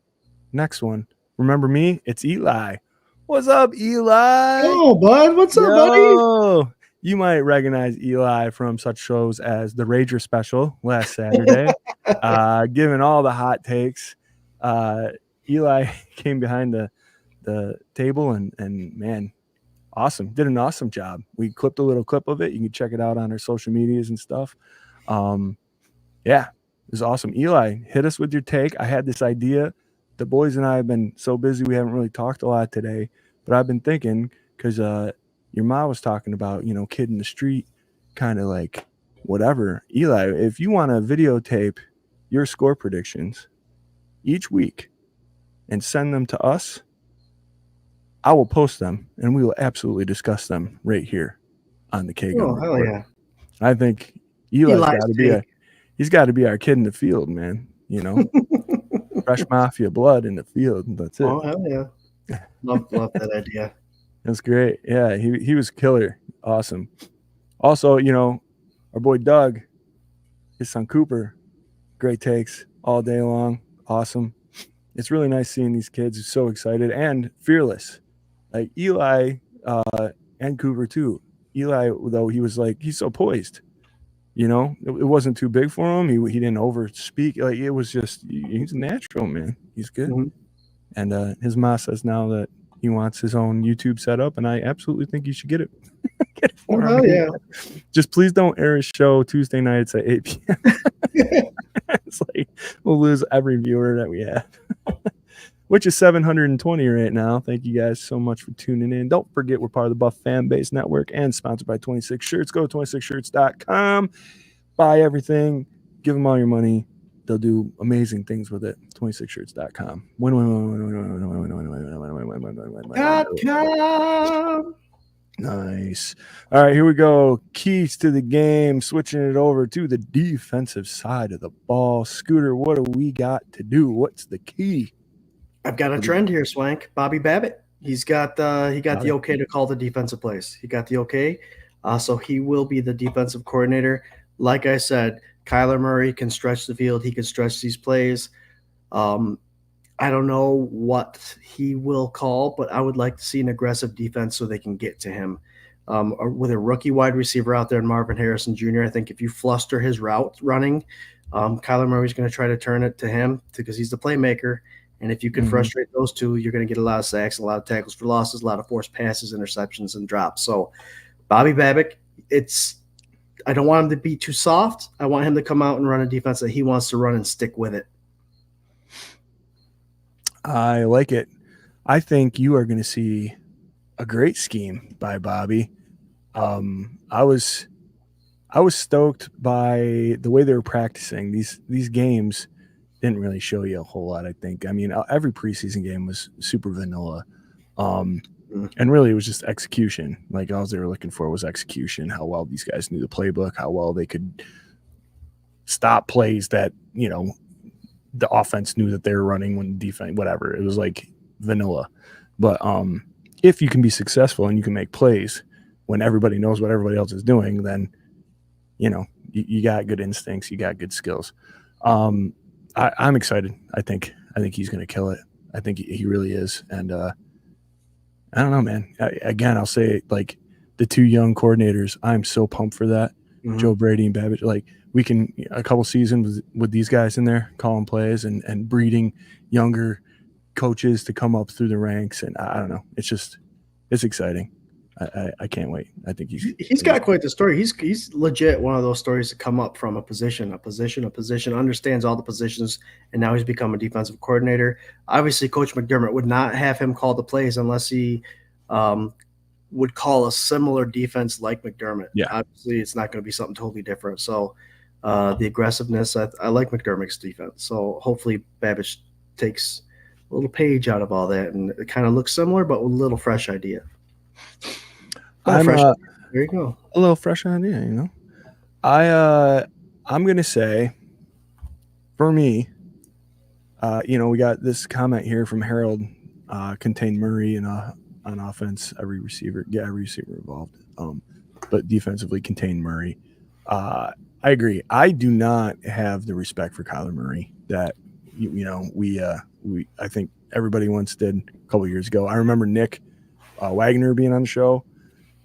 Next one. Remember me? It's Eli. What's up, Eli? Oh, bud. What's up, buddy? Yo! You might recognize Eli from such shows as the Rager Special last Saturday, giving all the hot takes. Eli came behind the table and man, awesome. Did an awesome job. We clipped a little clip of it. You can check it out on our social medias and stuff. Yeah, it was awesome. Eli, hit us with your take. I had this idea. The boys and I have been so busy we haven't really talked a lot today, but I've been thinking because your mom was talking about, kid in the street, kind of like whatever. Eli, if you want to videotape your score predictions each week and send them to us, I will post them and we will absolutely discuss them right here on the K-Gun hell Report. yeah. I think Eli's got to be our kid in the field, man. Fresh Mafia blood in the field. That's it. Oh, hell yeah. Love that idea. That's great. Yeah, he was killer. Awesome. Also, our boy Doug, his son Cooper, great takes all day long. Awesome. It's really nice seeing these kids who's so excited and fearless. Like Eli and Cooper too. Eli, though, he's so poised. It wasn't too big for him. He didn't overspeak. Like it was just he's natural, man. He's good. Mhm. And his ma says now that he wants his own YouTube setup, and I absolutely think you should get it. Get it for him. Hell yeah. Just please don't air his show Tuesday nights at 8 p.m. It's like we'll lose every viewer that we have. Which is 720 right now. Thank you guys so much for tuning in. Don't forget we're part of the Buff Fan Base Network and sponsored by 26 Shirts. Go to 26shirts.com. Buy everything. Give them all your money. They'll do amazing things with it. 26shirts.com. Nice. All right, here we go. Keys to the game. Switching it over to the defensive side of the ball. Scooter, what do we got to do? What's the key? I've got a trend here, Swank. Bobby Babbitt. He got the okay to call the defensive plays. He got the okay. So he will be the defensive coordinator. Like I said, Kyler Murray can stretch the field. He can stretch these plays. I don't know what he will call, but I would like to see an aggressive defense so they can get to him. With a rookie wide receiver out there in Marvin Harrison Jr., I think if you fluster his route running, Kyler Murray's going to try to turn it to him because he's the playmaker. And if you can frustrate those two, you're going to get a lot of sacks, a lot of tackles for losses, a lot of forced passes, interceptions, and drops. So Bobby Babbitt, I don't want him to be too soft. I want him to come out and run a defense that he wants to run and stick with it. I like it. I think you are going to see a great scheme by Bobby. I was stoked by the way they were practicing. These games didn't really show you a whole lot, I think. I mean, every preseason game was super vanilla. And really it was just execution. Like all they were looking for was execution, how well these guys knew the playbook, how well they could stop plays that, the offense knew that they were running when defense, whatever. It was like vanilla. But if you can be successful and you can make plays when everybody knows what everybody else is doing, then, you got good instincts, you got good skills. I'm excited. I think he's going to kill it. I think he really is. And I don't know, man. Again, I'll say like the two young coordinators. I'm so pumped for that. Mm-hmm. Joe Brady and Babbage. Like we can a couple seasons with these guys in there calling plays and breeding younger coaches to come up through the ranks. And I don't know. It's exciting. I can't wait. I think he's got quite the story. He's legit one of those stories to come up from a position, understands all the positions, and now he's become a defensive coordinator. Obviously, Coach McDermott would not have him call the plays unless he would call a similar defense like McDermott. Yeah. Obviously, it's not going to be something totally different. So the aggressiveness, I like McDermott's defense. So hopefully Babbage takes a little page out of all that, and it kind of looks similar, but with a little fresh idea. There you go. A little fresh idea, I'm gonna say, for me, we got this comment here from Harold, contained Murray in a on offense, every receiver involved. But defensively contain Murray. I agree. I do not have the respect for Kyler Murray that we I think everybody once did a couple of years ago. I remember Nick Wagner being on the show.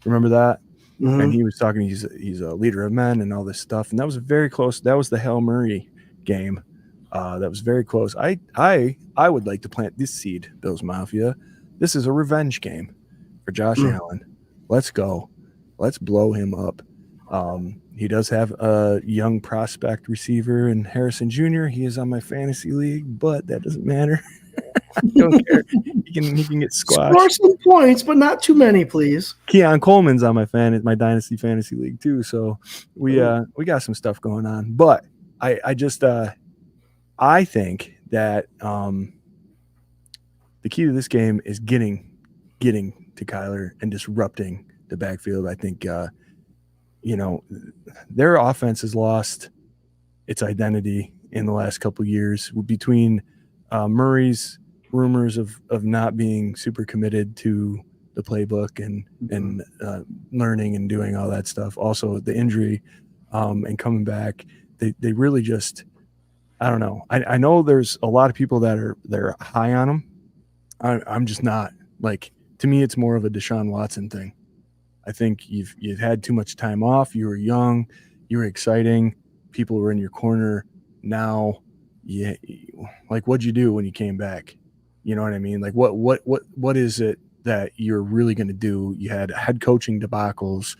Remember that? Mm-hmm. And he was talking. He's a leader of men and all this stuff. And that was very close. That was the Hail Murray game. That was very close. I would like to plant this seed, Bills Mafia. This is a revenge game for Josh Allen. Let's go. Let's blow him up. He does have a young prospect receiver in Harrison Jr. He is on my fantasy league, but that doesn't matter. I don't care. He can get squashed. Score some points, but not too many, please. Keon Coleman's on my dynasty fantasy league too. So we got some stuff going on. But I just I think that the key to this game is getting to Kyler and disrupting the backfield. I think their offense has lost its identity in the last couple of years between Murray's rumors of not being super committed to the playbook and learning and doing all that stuff. Also the injury and coming back, they really just, I don't know. I know there's a lot of people they're high on him. I'm just not. Like, to me, it's more of a Deshaun Watson thing. I think you've had too much time off. You were young. You were exciting. People were in your corner. Now, like, what'd you do when you came back? You know what I mean? Like, what is it that you're really going to do? You had head coaching debacles.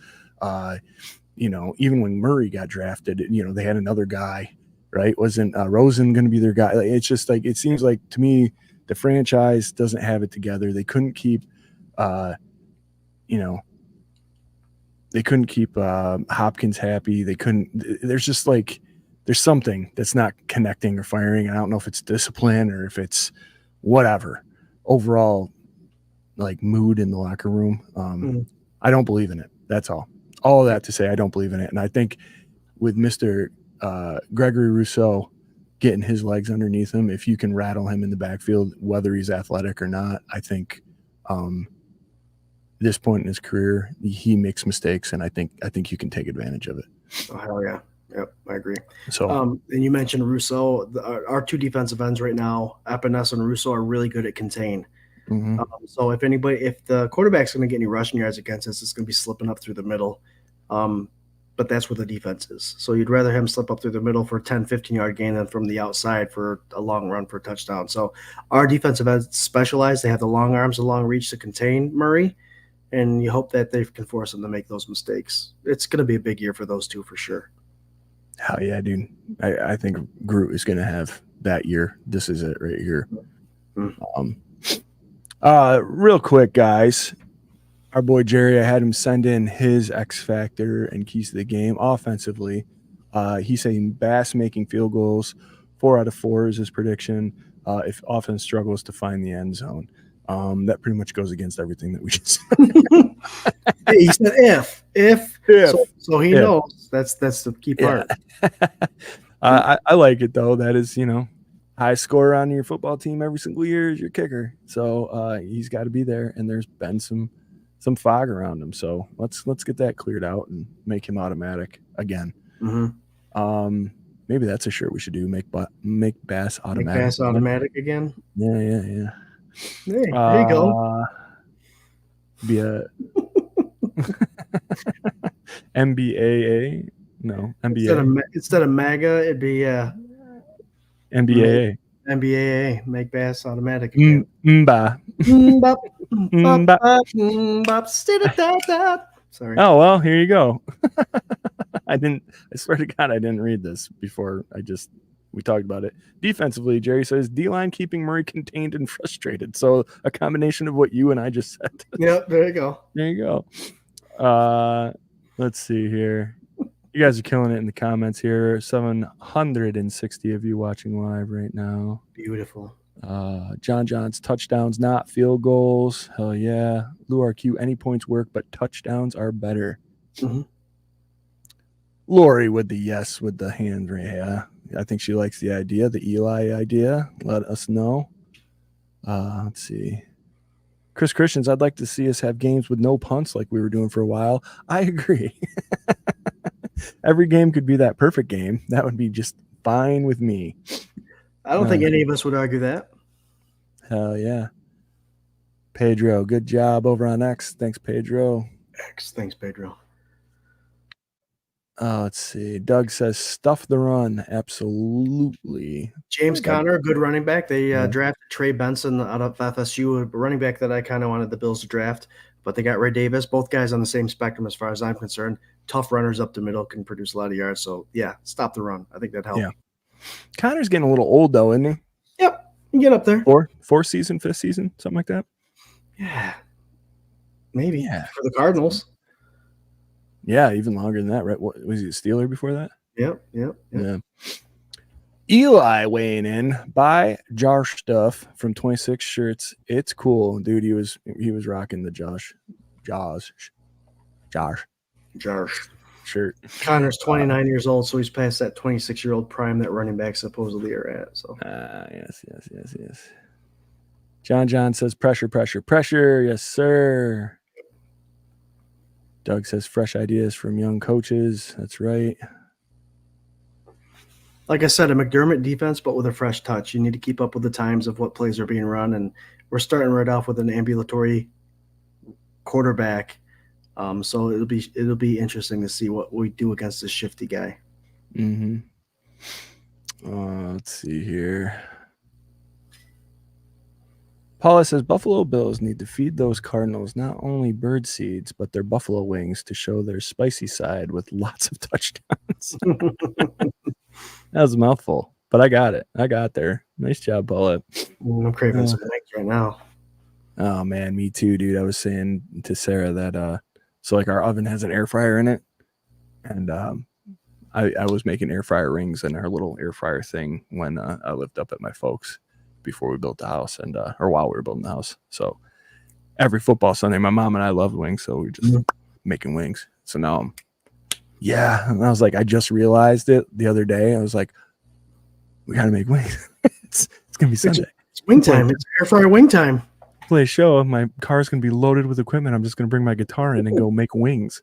Even when Murray got drafted, they had another guy, right? Wasn't Rosen going to be their guy? Like, it's just like, it seems like to me, the franchise doesn't have it together. They couldn't keep, Hopkins happy. They couldn't. There's just like, there's something that's not connecting or firing. And I don't know if it's discipline or if it's whatever. Overall, like, mood in the locker room. I don't believe in it. That's all. All that to say, I don't believe in it. And I think with Mr. Gregory Rousseau getting his legs underneath him, if you can rattle him in the backfield, whether he's athletic or not, I think this point in his career, he makes mistakes, and I think you can take advantage of it. Oh, hell yeah. Yep, I agree. So, and you mentioned Rousseau. Our two defensive ends right now, Epinesa and Rousseau, are really good at contain. So if the quarterback's going to get any rushing yards against us, it's going to be slipping up through the middle. But that's where the defense is. So you'd rather him slip up through the middle for a 10, 15-yard gain than from the outside for a long run for a touchdown. So our defensive ends specialize. They have the long arms, the long reach to contain Murray, and you hope that they can force him to make those mistakes. It's going to be a big year for those two for sure. Hell yeah, dude. I think Groot is going to have that year. This is it right here. Real quick, guys. Our boy Jerry, I had him send in his X factor and keys to the game offensively. He's saying Bass making field goals. 4 out of 4 is his prediction. If offense struggles to find the end zone, that pretty much goes against everything that we just said. He said if. So he knows that's the key part. Yeah. I like it though. That is, high scorer on your football team every single year is your kicker. So he's got to be there, and there's been some fog around him. So let's get that cleared out and make him automatic again. Maybe that's a shirt we should do. Make Bass automatic. Make Bass automatic again. Yeah. Hey, there you go. Be a MBAA. No, NBA. Instead of MAGA, it'd be MBAA. MBAA. Make Bass automatic. Sorry. Oh, well, here you go. I swear to God, I didn't read this before. We talked about it. Defensively, Jerry says D-line keeping Murray contained and frustrated. So a combination of what you and I just said. Yep, there you go. There you go. Let's see here. You guys are killing it in the comments here. 760 of you watching live right now. Beautiful. John's touchdowns, not field goals. Hell yeah. Lou RQ, any points work, but touchdowns are better. Lori with the yes with the hand right here. I think she likes the idea, the Eli idea. Let us know. Let's see. Chris Christians, I'd like to see us have games with no punts like we were doing for a while. I agree. Every game could be that perfect game. That would be just fine with me. I don't think any of us would argue that. Hell yeah. Pedro, good job over on X. Thanks, Pedro. Thanks, Pedro. Let's see. Doug says stuff the run. Absolutely. James Conner, good running back. They drafted Trey Benson out of FSU, a running back that I kind of wanted the Bills to draft, but they got Ray Davis. Both guys on the same spectrum as far as I'm concerned. Tough runners up the middle, can produce a lot of yards. So, yeah, stop the run. I think that helped. Yeah. Conner's getting a little old, though, isn't he? Yep. You get up there. Fourth season, fifth season, something like that? Yeah. Maybe. Yeah. For the Cardinals. Yeah, even longer than that, right? What, was he a Steeler before that? Yep. Yeah. Eli weighing in by Josh Stuff from 26 Shirts. It's cool, dude. He was rocking the Josh shirt. Connor's 29 years old, so he's past that 26-year-old prime that running backs supposedly are at. So yes. John says pressure. Yes, sir. Doug says fresh ideas from young coaches. That's right. Like I said, a McDermott defense, but with a fresh touch. You need to keep up with the times of what plays are being run, and we're starting right off with an ambulatory quarterback. So it'll be interesting to see what we do against this shifty guy. Mm-hmm. Let's see here. Paula says Buffalo Bills need to feed those Cardinals not only bird seeds, but their buffalo wings to show their spicy side with lots of touchdowns. That was a mouthful, but I got it. I got there. Nice job, Paula. I'm craving some eggs right now. Oh, man, me too, dude. I was saying to Sarah that so like our oven has an air fryer in it, and I was making air fryer rings in our little air fryer thing when I lived up at my folks before we built the house, and or while we were building the house. So every football Sunday, my mom and I love wings, so we were just making wings. So now and I was like, I just realized it the other day. I was like, we got to make wings. it's gonna be Sunday. It's wing time. It's air fryer wing time. Play a show. My car's gonna be loaded with equipment. I'm just gonna bring my guitar in and go make wings,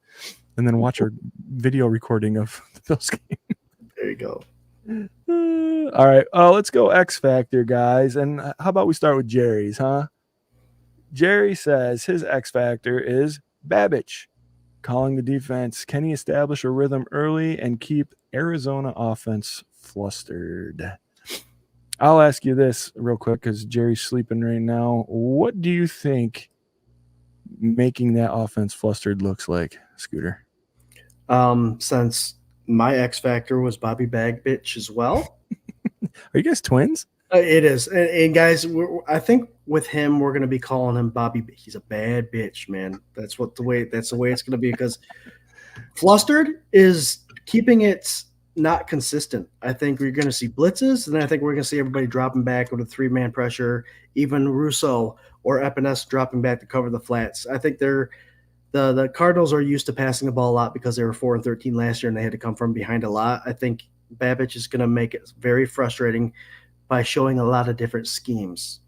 and then watch our video recording of the Bills game. There you go. All right. Let's go X Factor, guys. And how about we start with Jerry's, huh? Jerry says his X Factor is Babbage calling the defense. Can he establish a rhythm early and keep Arizona offense flustered? I'll ask you this real quick because Jerry's sleeping right now. What do you think making that offense flustered looks like, Scooter? Since my X Factor was Bobby Bagbitch as well. Are you guys twins? It is. And guys, I think with him, we're going to be calling him Bobby. He's a bad bitch, man. That's the way it's going to be, because flustered is keeping it not consistent. I think we're going to see blitzes, and I think we're going to see everybody dropping back with a 3-man pressure, even Russo or Epinesa dropping back to cover the flats. I think the Cardinals are used to passing the ball a lot because they were 4-13 last year and they had to come from behind a lot. I think Babbage is going to make it very frustrating by showing a lot of different schemes.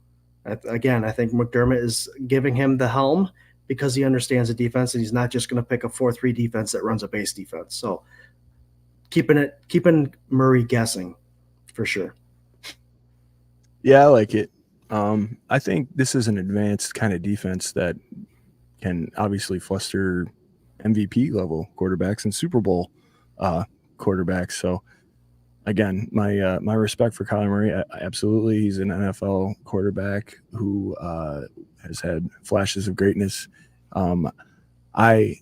Again, I think McDermott is giving him the helm because he understands the defense, and he's not just going to pick a 4-3 defense that runs a base defense. So keeping Murray guessing for sure. Yeah, I like it. I think this is an advanced kind of defense that can obviously fluster MVP level quarterbacks and Super Bowl quarterbacks. So again, my respect for Kyler Murray. Absolutely, he's an NFL quarterback who has had flashes of greatness. I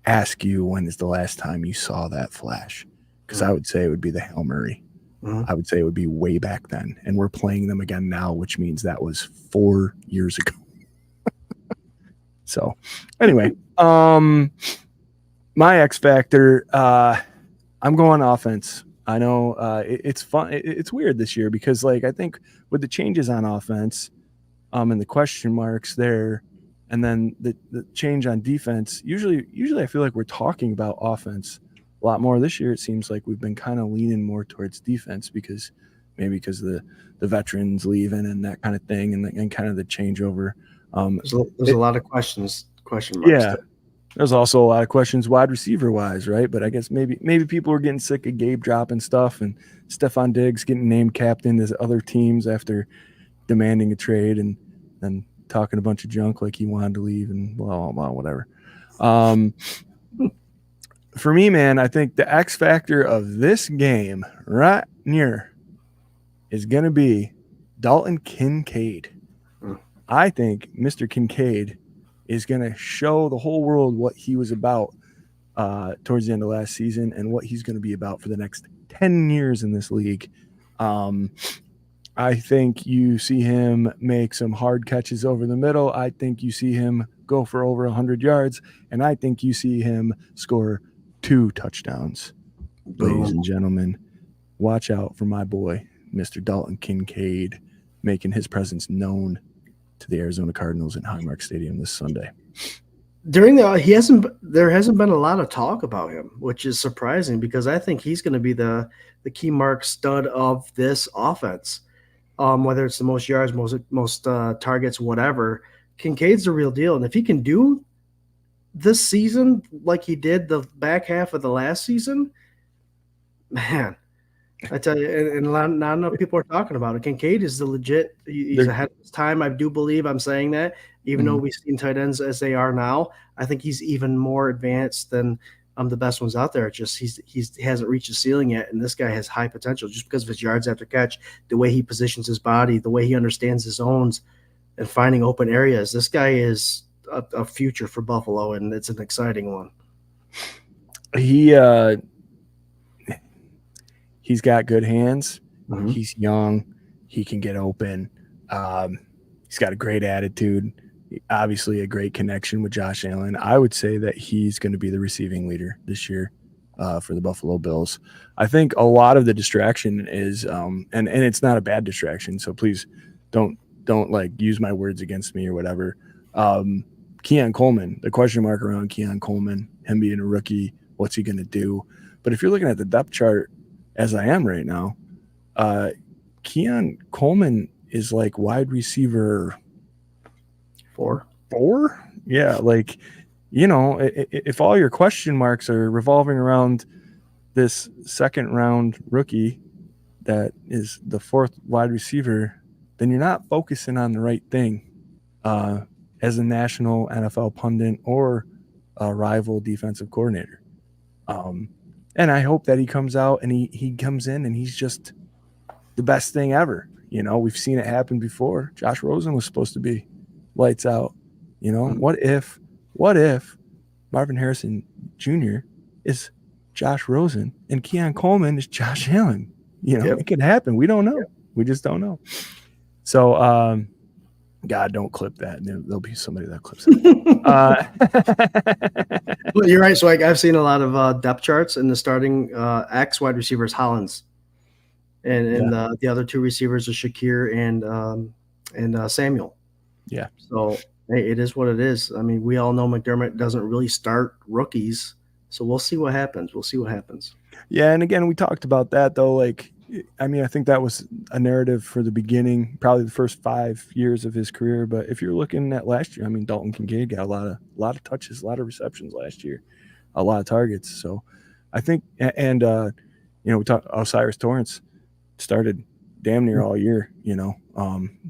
ask you, when is the last time you saw that flash? Because I would say it would be the Hail Murray. I would say it would be way back then, and we're playing them again now, which means that was 4 years ago. So anyway, my X Factor, I'm going offense. I know it's fun. It's weird this year because, like, I think with the changes on offense and the question marks there, and then the change on defense, usually I feel like we're talking about offense a lot more. This year it seems like we've been kind of leaning more towards defense because the veterans leaving and that kind of thing, and kind of the changeover There's a lot of question marks. Yeah. There's also a lot of questions wide receiver wise, right? But I guess maybe people are getting sick of Gabe dropping stuff and Stephon Diggs getting named captain as other teams after demanding a trade and talking a bunch of junk like he wanted to leave and blah, blah, whatever. For me, man, I think the X factor of this game right near is going to be Dalton Kincaid. I think Mr. Kincaid is going to show the whole world what he was about towards the end of last season and what he's going to be about for the next 10 years in this league. I think you see him make some hard catches over the middle. I think you see him go for over 100 yards, and I think you see him score 2 touchdowns. Ladies and gentlemen, watch out for my boy, Mr. Dalton Kincaid, making his presence known to the Arizona Cardinals in Highmark Stadium this Sunday. There hasn't been a lot of talk about him, which is surprising because I think he's going to be the key mark stud of this offense. Whether it's the most yards, most targets, whatever, Kincaid's the real deal. And if he can do this season like he did the back half of the last season, man, I tell you, and not enough people are talking about it. Kincaid is the legit. He's ahead of his time. I do believe I'm saying that, even though we've seen tight ends as they are now. I think he's even more advanced than the best ones out there. It's just he hasn't reached the ceiling yet, and this guy has high potential just because of his yards after catch, the way he positions his body, the way he understands his zones, and finding open areas. This guy is a future for Buffalo, and it's an exciting one. He's got good hands. Mm-hmm. He's young. He can get open. He's got a great attitude. Obviously, a great connection with Josh Allen. I would say that he's going to be the receiving leader this year for the Buffalo Bills. I think a lot of the distraction is, and it's not a bad distraction, so please don't like use my words against me or whatever. Keon Coleman, the question mark around Keon Coleman, him being a rookie, what's he going to do? But if you're looking at the depth chart, as I am right now, Keon Coleman is like wide receiver 4. Yeah, like, if all your question marks are revolving around this second round rookie that is the 4th wide receiver, then you're not focusing on the right thing as a national NFL pundit or a rival defensive coordinator. And I hope that he comes out and he comes in and he's just the best thing ever. We've seen it happen before. Josh Rosen was supposed to be lights out. What if Marvin Harrison Jr. is Josh Rosen and Keon Coleman is Josh Allen? It could happen. We don't know. We just don't know. So, God, don't clip that. There'll be somebody that clips it. Well, you're right. So I've seen a lot of depth charts, and the starting X wide receivers Hollins, and the other 2 receivers are Shakir and Samuel. Yeah. So hey, it is what it is. I mean, we all know McDermott doesn't really start rookies, so we'll see what happens. Yeah, and again, we talked about that though. Like, I mean, I think that was a narrative for the beginning, probably the first 5 years of his career. But if you're looking at last year, I mean, Dalton Kincaid got a lot of touches, a lot of receptions last year, a lot of targets. So I think, and we talked Osiris Torrance started damn near all year,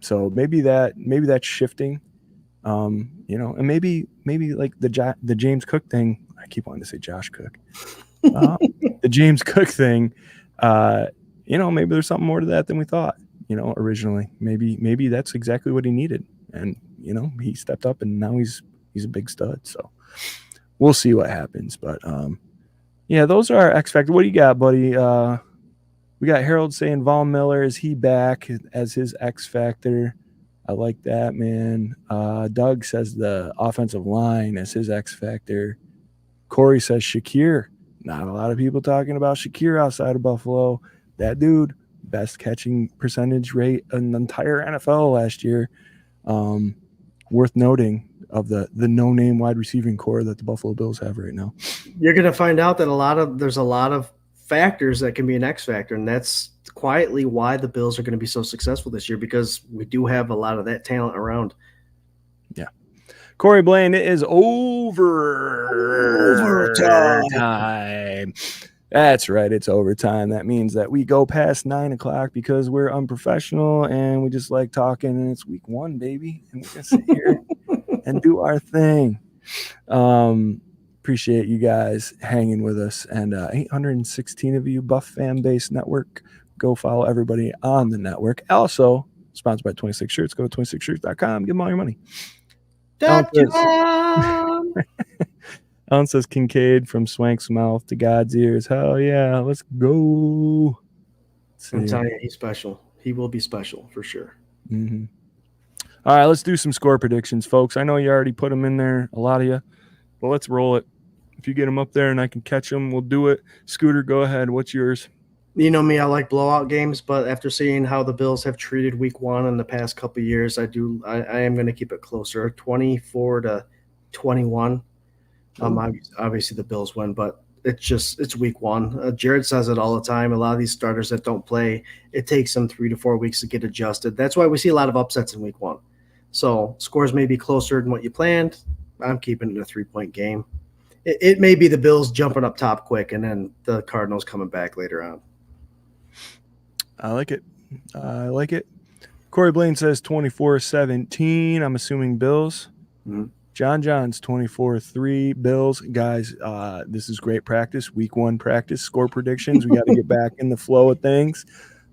so maybe that's shifting, and maybe like the James Cook thing. I keep wanting to say Josh Cook, the James Cook thing. Maybe there's something more to that than we thought, originally. Maybe that's exactly what he needed. And, he stepped up and now he's a big stud. So we'll see what happens. But, those are our X factor. What do you got, buddy? We got Harold saying Von Miller, is he back as his X factor? I like that, man. Doug says the offensive line as his X factor. Corey says Shakir. Not a lot of people talking about Shakir outside of Buffalo. That dude, best catching percentage rate in the entire NFL last year. Worth noting of the no-name wide receiving core that the Buffalo Bills have right now. You're going to find out that there's a lot of factors that can be an X factor, and that's quietly why the Bills are going to be so successful this year, because we do have a lot of that talent around. Corey Blaine, it is overtime. That's right. It's overtime. That means that we go past 9 o'clock because we're unprofessional and we just like talking, and it's week 1, baby. And we're going to sit here and do our thing. Appreciate you guys hanging with us. And 816 of you, Buff Fan Base Network. Go follow everybody on the network. Also, sponsored by 26 Shirts. Go to 26shirts.com. Give them all your money. Alan says Kincaid from Swank's mouth to God's ears. Hell yeah, let's go. I'm telling you, he's special. He will be special for sure. Mm-hmm. All right, let's do some score predictions, folks. I know you already put them in there, a lot of you, but let's roll it. If you get them up there and I can catch them, we'll do it. Scooter, go ahead. What's yours? You know me, I like blowout games, but after seeing how the Bills have treated week 1 in the past couple of years, I am going to keep it closer, 24-21. Obviously the Bills win, but it's week 1. Jarrod says it all the time. A lot of these starters that don't play, it takes them 3 to 4 weeks to get adjusted. That's why we see a lot of upsets in week 1. So scores may be closer than what you planned. I'm keeping it a 3-point game. It may be the Bills jumping up top quick and then the Cardinals coming back later on. I like it. Corey Blaine says 24-17. I'm assuming Bills. Mm-hmm. John's 24-3 Bills. Guys, this is great practice. Week 1 practice, score predictions. We got to get back in the flow of things.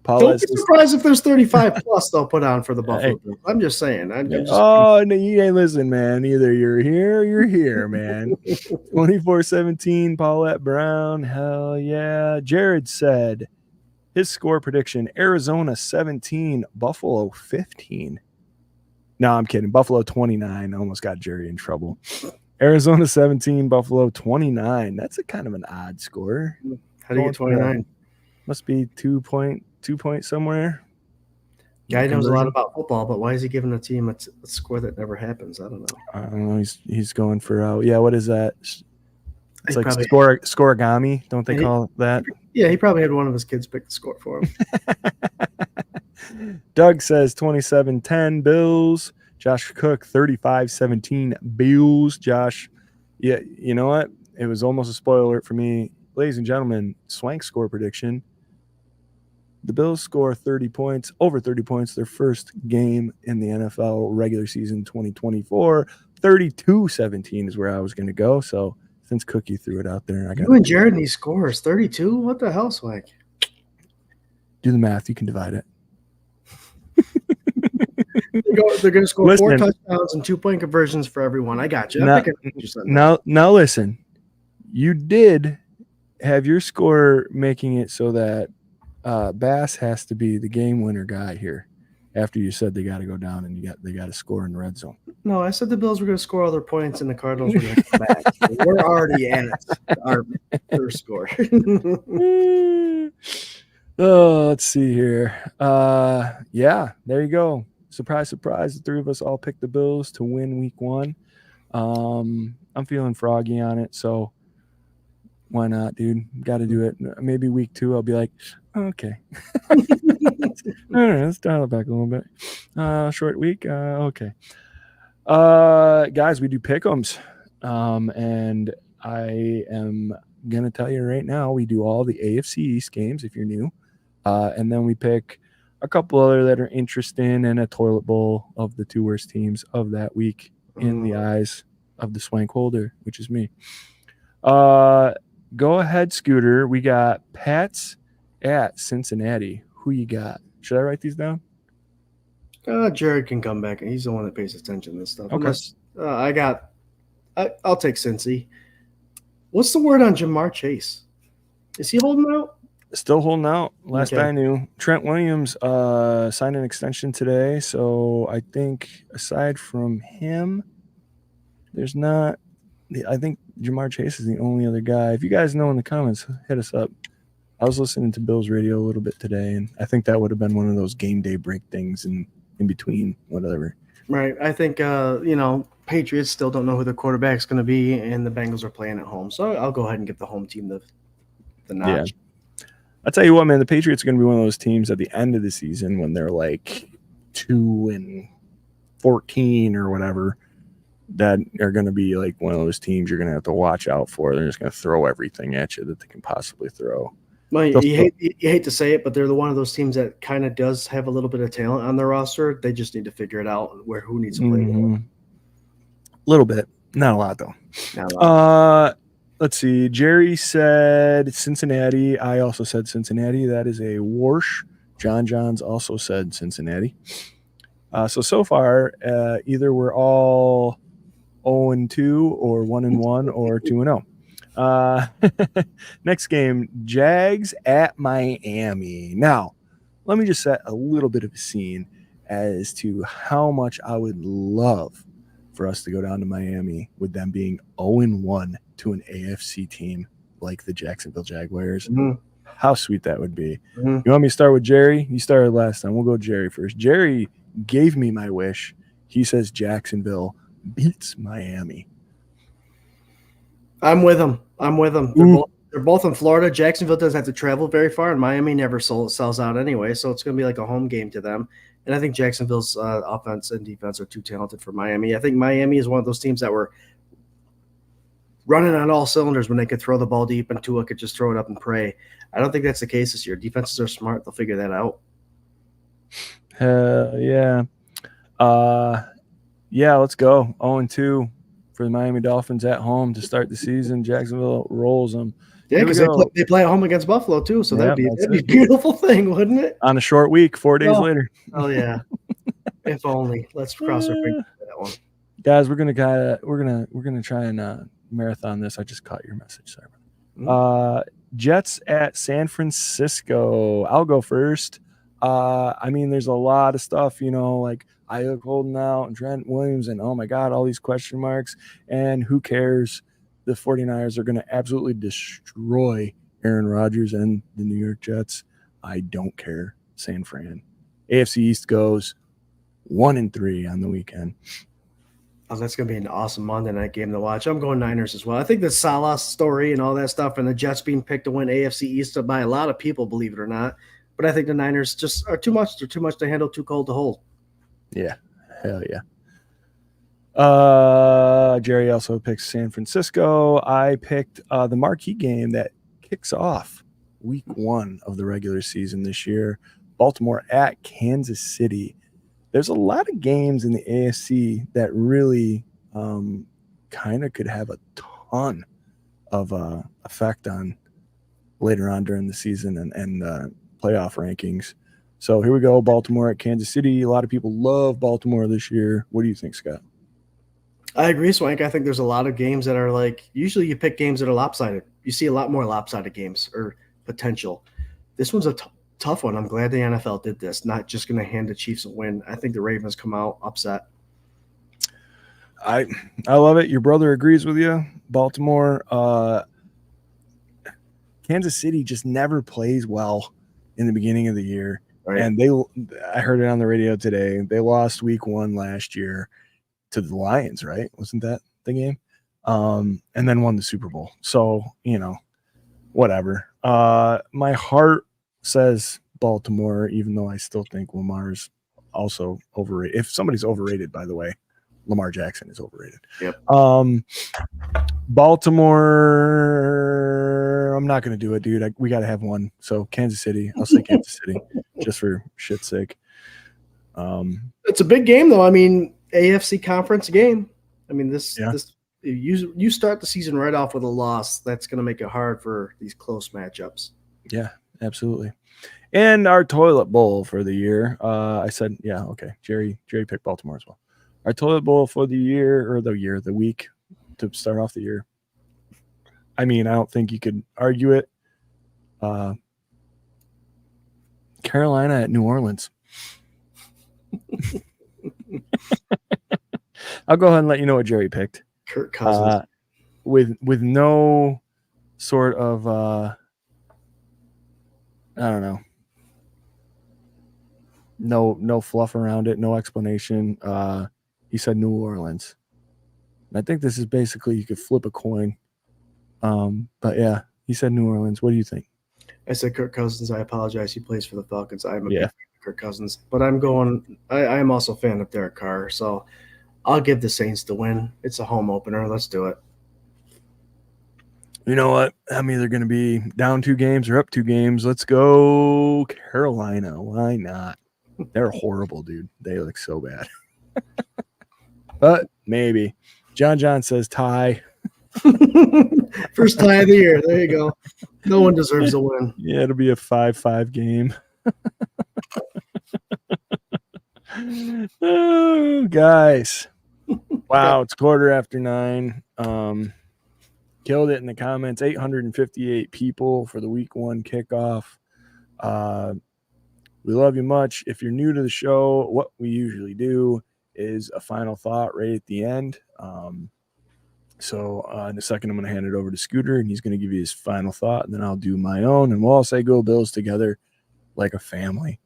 Don't be surprised if there's 35 plus they'll put on for the Buffalo Bills. I'm just saying. No, you ain't listen, man. Either you're here or you're here, man. 24-17, Paulette Brown. Hell yeah. Jarrod said his score prediction, Arizona 17, Buffalo 15. No, I'm kidding. Buffalo 29. Almost got Jerry in trouble. Arizona 17, Buffalo 29. That's a kind of an odd score. How do you get 29? Must be 2 point somewhere. Guy knows a lot about football, but why is he giving a team a score that never happens? I don't know. I don't know. He's going for what is that? It's like scoregami, don't they call it that? Yeah, he probably had one of his kids pick the score for him. Doug says 27-10 Bills. Josh Cook 35-17 Bills. Josh, yeah, you know what? It was almost a spoiler alert for me. Ladies and gentlemen, Swank score prediction. The Bills score 30 points, over 30 points, their first game in the NFL regular season 2024. 32-17 is where I was going to go. So since Cookie threw it out there, I got you and Jarrod these scores 32. What the hell, Swank? Do the math. You can divide it. They're going to score 4 touchdowns and 2-point conversions for everyone. I got you. Now listen. You did have your score making it so that Bass has to be the game winner guy here. After you said they got to go down and they got to score in the red zone. No, I said the Bills were going to score other points and the Cardinals were going to come back. So we're already at our first score. Oh, let's see here. Yeah, there you go. Surprise, surprise. The 3 of us all picked the Bills to win week 1. I'm feeling froggy on it, so why not, dude? Got to do it. Maybe week 2 I'll be like, okay. All right, let's dial it back a little bit. Short week. Okay. Guys, we do pick'ems. And I am going to tell you right now, we do all the AFC East games if you're new. And then we pick a couple other that are interesting and a toilet bowl of the 2 worst teams of that week in the eyes of the Swank holder, which is me. Go ahead, Scooter. We got Pats at Cincinnati. Who you got? Should I write these down? Jarrod can come back. He's the one that pays attention to this stuff. Okay. I'll take Cincy. What's the word on Jamar Chase? Is he holding out? Still holding out. Last I knew. Trent Williams signed an extension today. So I think aside from him, there's not – I think Jamar Chase is the only other guy. If you guys know in the comments, hit us up. I was listening to Bills radio a little bit today, and I think that would have been one of those game day break things in between, whatever. Right. I think, Patriots still don't know who their quarterback's going to be, and the Bengals are playing at home. So I'll go ahead and give the home team the notch. Yeah. I'll tell you what, man, the Patriots are going to be one of those teams at the end of the season when they're like 2-14 or whatever. that are going to be like one of those teams you're going to have to watch out for. They're just going to throw everything at you that they can possibly throw. Well, you hate to say it, but they're one of those teams that kind of does have a little bit of talent on their roster. They just need to figure it out who needs to play. A little bit, not a lot though. Not a lot. Let's see. Jerry said Cincinnati. I also said Cincinnati. That is a wash. John's also said Cincinnati. So far, either we're all 0-2 or 1-1 or 2-0. Next game, Jags at Miami. Now, let me just set a little bit of a scene as to how much I would love for us to go down to Miami with them being 0-1 to an AFC team like the Jacksonville Jaguars. Mm-hmm. How sweet that would be. Mm-hmm. You want me to start with Jerry? You started last time. We'll go Jerry first. Jerry gave me my wish. He says Jacksonville beats Miami. I'm with him. They're both in Florida. Jacksonville doesn't have to travel very far, and Miami never sells out anyway, so it's going to be like a home game to them. And I think Jacksonville's offense and defense are too talented for Miami. I think Miami is one of those teams that were running on all cylinders when they could throw the ball deep and Tua could just throw it up and pray. I don't think that's the case this year. Defenses are smart. They'll figure that out. Yeah. Let's go. 0-2 for the Miami Dolphins at home to start the season. Jacksonville rolls them. Yeah, because they play at home against Buffalo too, so that'd be a beautiful thing, wouldn't it? On a short week, 4 days later. Oh yeah. If only. Let's cross our fingers for that one. Guys, we're gonna try and marathon this. I just caught your message. Sorry. Jets at San Francisco. I'll go first. There's a lot of stuff, like Ayuk holding out and Trent Williams and oh my God, all these question marks. And who cares? The 49ers are going to absolutely destroy Aaron Rodgers and the New York Jets. I don't care. San Fran. AFC East goes 1-3 on the weekend. Oh, that's going to be an awesome Monday night game to watch. I'm going Niners as well. I think the Salah story and all that stuff and the Jets being picked to win AFC East by a lot of people, believe it or not. But I think the Niners just are too much. They're too much to handle, too cold to hold. Yeah. Hell yeah. Jerry also picks San Francisco. I picked the marquee game that kicks off week 1 of the regular season this year. Baltimore at Kansas City. There's a lot of games in the AFC that really kind of could have a ton of effect on later on during the season and playoff rankings. So here we go, Baltimore at Kansas City. A lot of people love Baltimore this year. What do you think, Scott? I agree, Swank. I think there's a lot of games that are usually you pick games that are lopsided. You see a lot more lopsided games or potential. This one's a tough one. I'm glad the NFL did this, not just going to hand the Chiefs a win. I think the Ravens come out upset. I love it. Your brother agrees with you. Baltimore, Kansas City just never plays well in the beginning of the year. Right. And I heard it on the radio today. They lost week 1 last year to the Lions, right? Wasn't that the game? And then won the Super Bowl. So, whatever. My heart says Baltimore, even though I still think Lamar's also overrated. If somebody's overrated, by the way, Lamar Jackson is overrated. Yep. Baltimore, I'm not going to do it, dude. We got to have one. So Kansas City, I'll say Kansas City just for shit's sake. It's a big game, though. AFC conference game. This you start the season right off with a loss. That's going to make it hard for these close matchups. Yeah, absolutely. And our toilet bowl for the year. I said, yeah, okay. Jerry picked Baltimore as well. Our toilet bowl for the week to start off the year. I don't think you could argue it. Carolina at New Orleans. I'll go ahead and let you know what Jerry picked. Kirk Cousins. With no sort of I don't know. No fluff around it, no explanation. He said New Orleans. And I think this is basically you could flip a coin. But yeah, he said New Orleans. What do you think? I said Kirk Cousins. I apologize. He plays for the Falcons. I'm a big fan of Kirk Cousins. But I'm going I am also a fan of Derek Carr. So I'll give the Saints the win. It's a home opener. Let's do it. You know what? I'm either going to be down 2 games or up 2 games. Let's go Carolina. Why not? They're horrible, dude. They look so bad. But maybe. John says tie. First tie of the year. There you go. No one deserves a win. Yeah, it'll be a 5-5 game. Oh, guys. Wow, it's 9:15. Killed it in the comments. 858 people for the week 1 kickoff. We love you much. If you're new to the show, what we usually do is a final thought right at the end. So in a second, I'm going to hand it over to Scooter, and he's going to give you his final thought, and then I'll do my own, and we'll all say go Bills together like a family.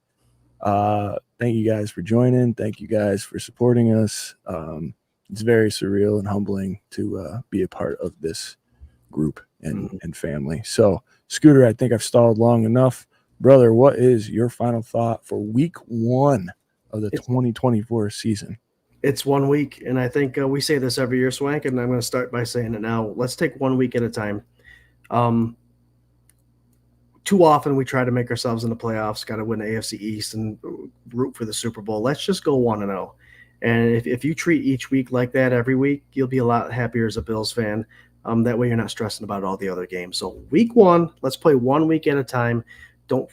Thank you guys for joining. Thank you guys for supporting us. It's very surreal and humbling to be a part of this group and family. So, Scooter, I think I've stalled long enough. Brother, what is your final thought for week 1 of the 2024 season? It's 1 week, and I think we say this every year, Swank, and I'm going to start by saying it now. Let's take 1 week at a time. Too often we try to make ourselves in the playoffs, got to win the AFC East and root for the Super Bowl. Let's just go 1-0. And if you treat each week like that every week, you'll be a lot happier as a Bills fan. That way you're not stressing about all the other games. So week 1, let's play 1 week at a time. Don't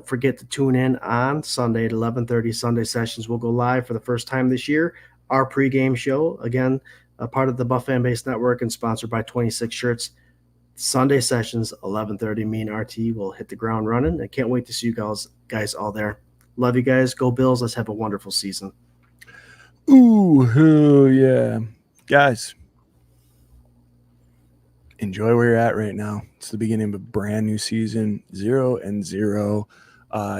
forget to tune in on Sunday at 11:30. Sunday sessions will go live for the first time this year. Our pregame show, again, a part of the Buff Fan Base Network and sponsored by 26 Shirts. Sunday sessions, 11:30. Me and RT will hit the ground running. I can't wait to see you guys all there. Love you guys. Go Bills. Let's have a wonderful season. Ooh, yeah. Guys, enjoy where you're at right now. It's the beginning of a brand new season, 0-0.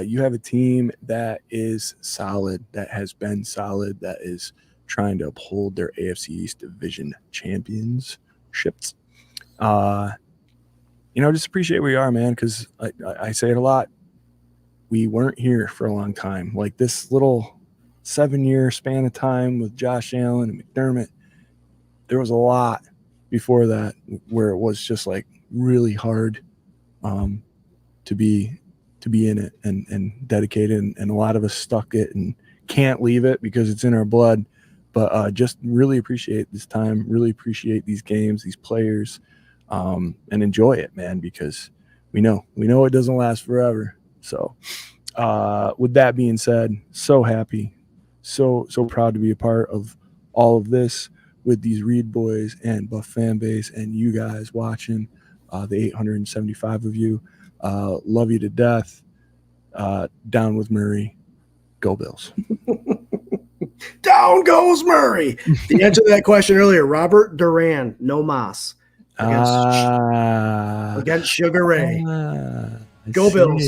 You have a team that is solid, that has been solid, that is trying to uphold their AFC East division championships. Just appreciate where you are, man, because I say it a lot. We weren't here for a long time. Like this little 7-year span of time with Josh Allen and McDermott, there was a lot before that where it was just like really hard to be in it and dedicated, and a lot of us stuck it and can't leave it because it's in our blood. But just really appreciate this time, really appreciate these games, these players, and enjoy it, man, because we know it doesn't last forever. So with that being said, so happy, so proud to be a part of all of this with these Reed boys and Buff Fan Base and you guys watching, the 875 of you. Love you to death. Down with Murray. Go Bills. Down goes Murray. The answer to that question earlier, Robert Duran, no mas against Sugar Ray. Go Bills.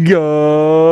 Go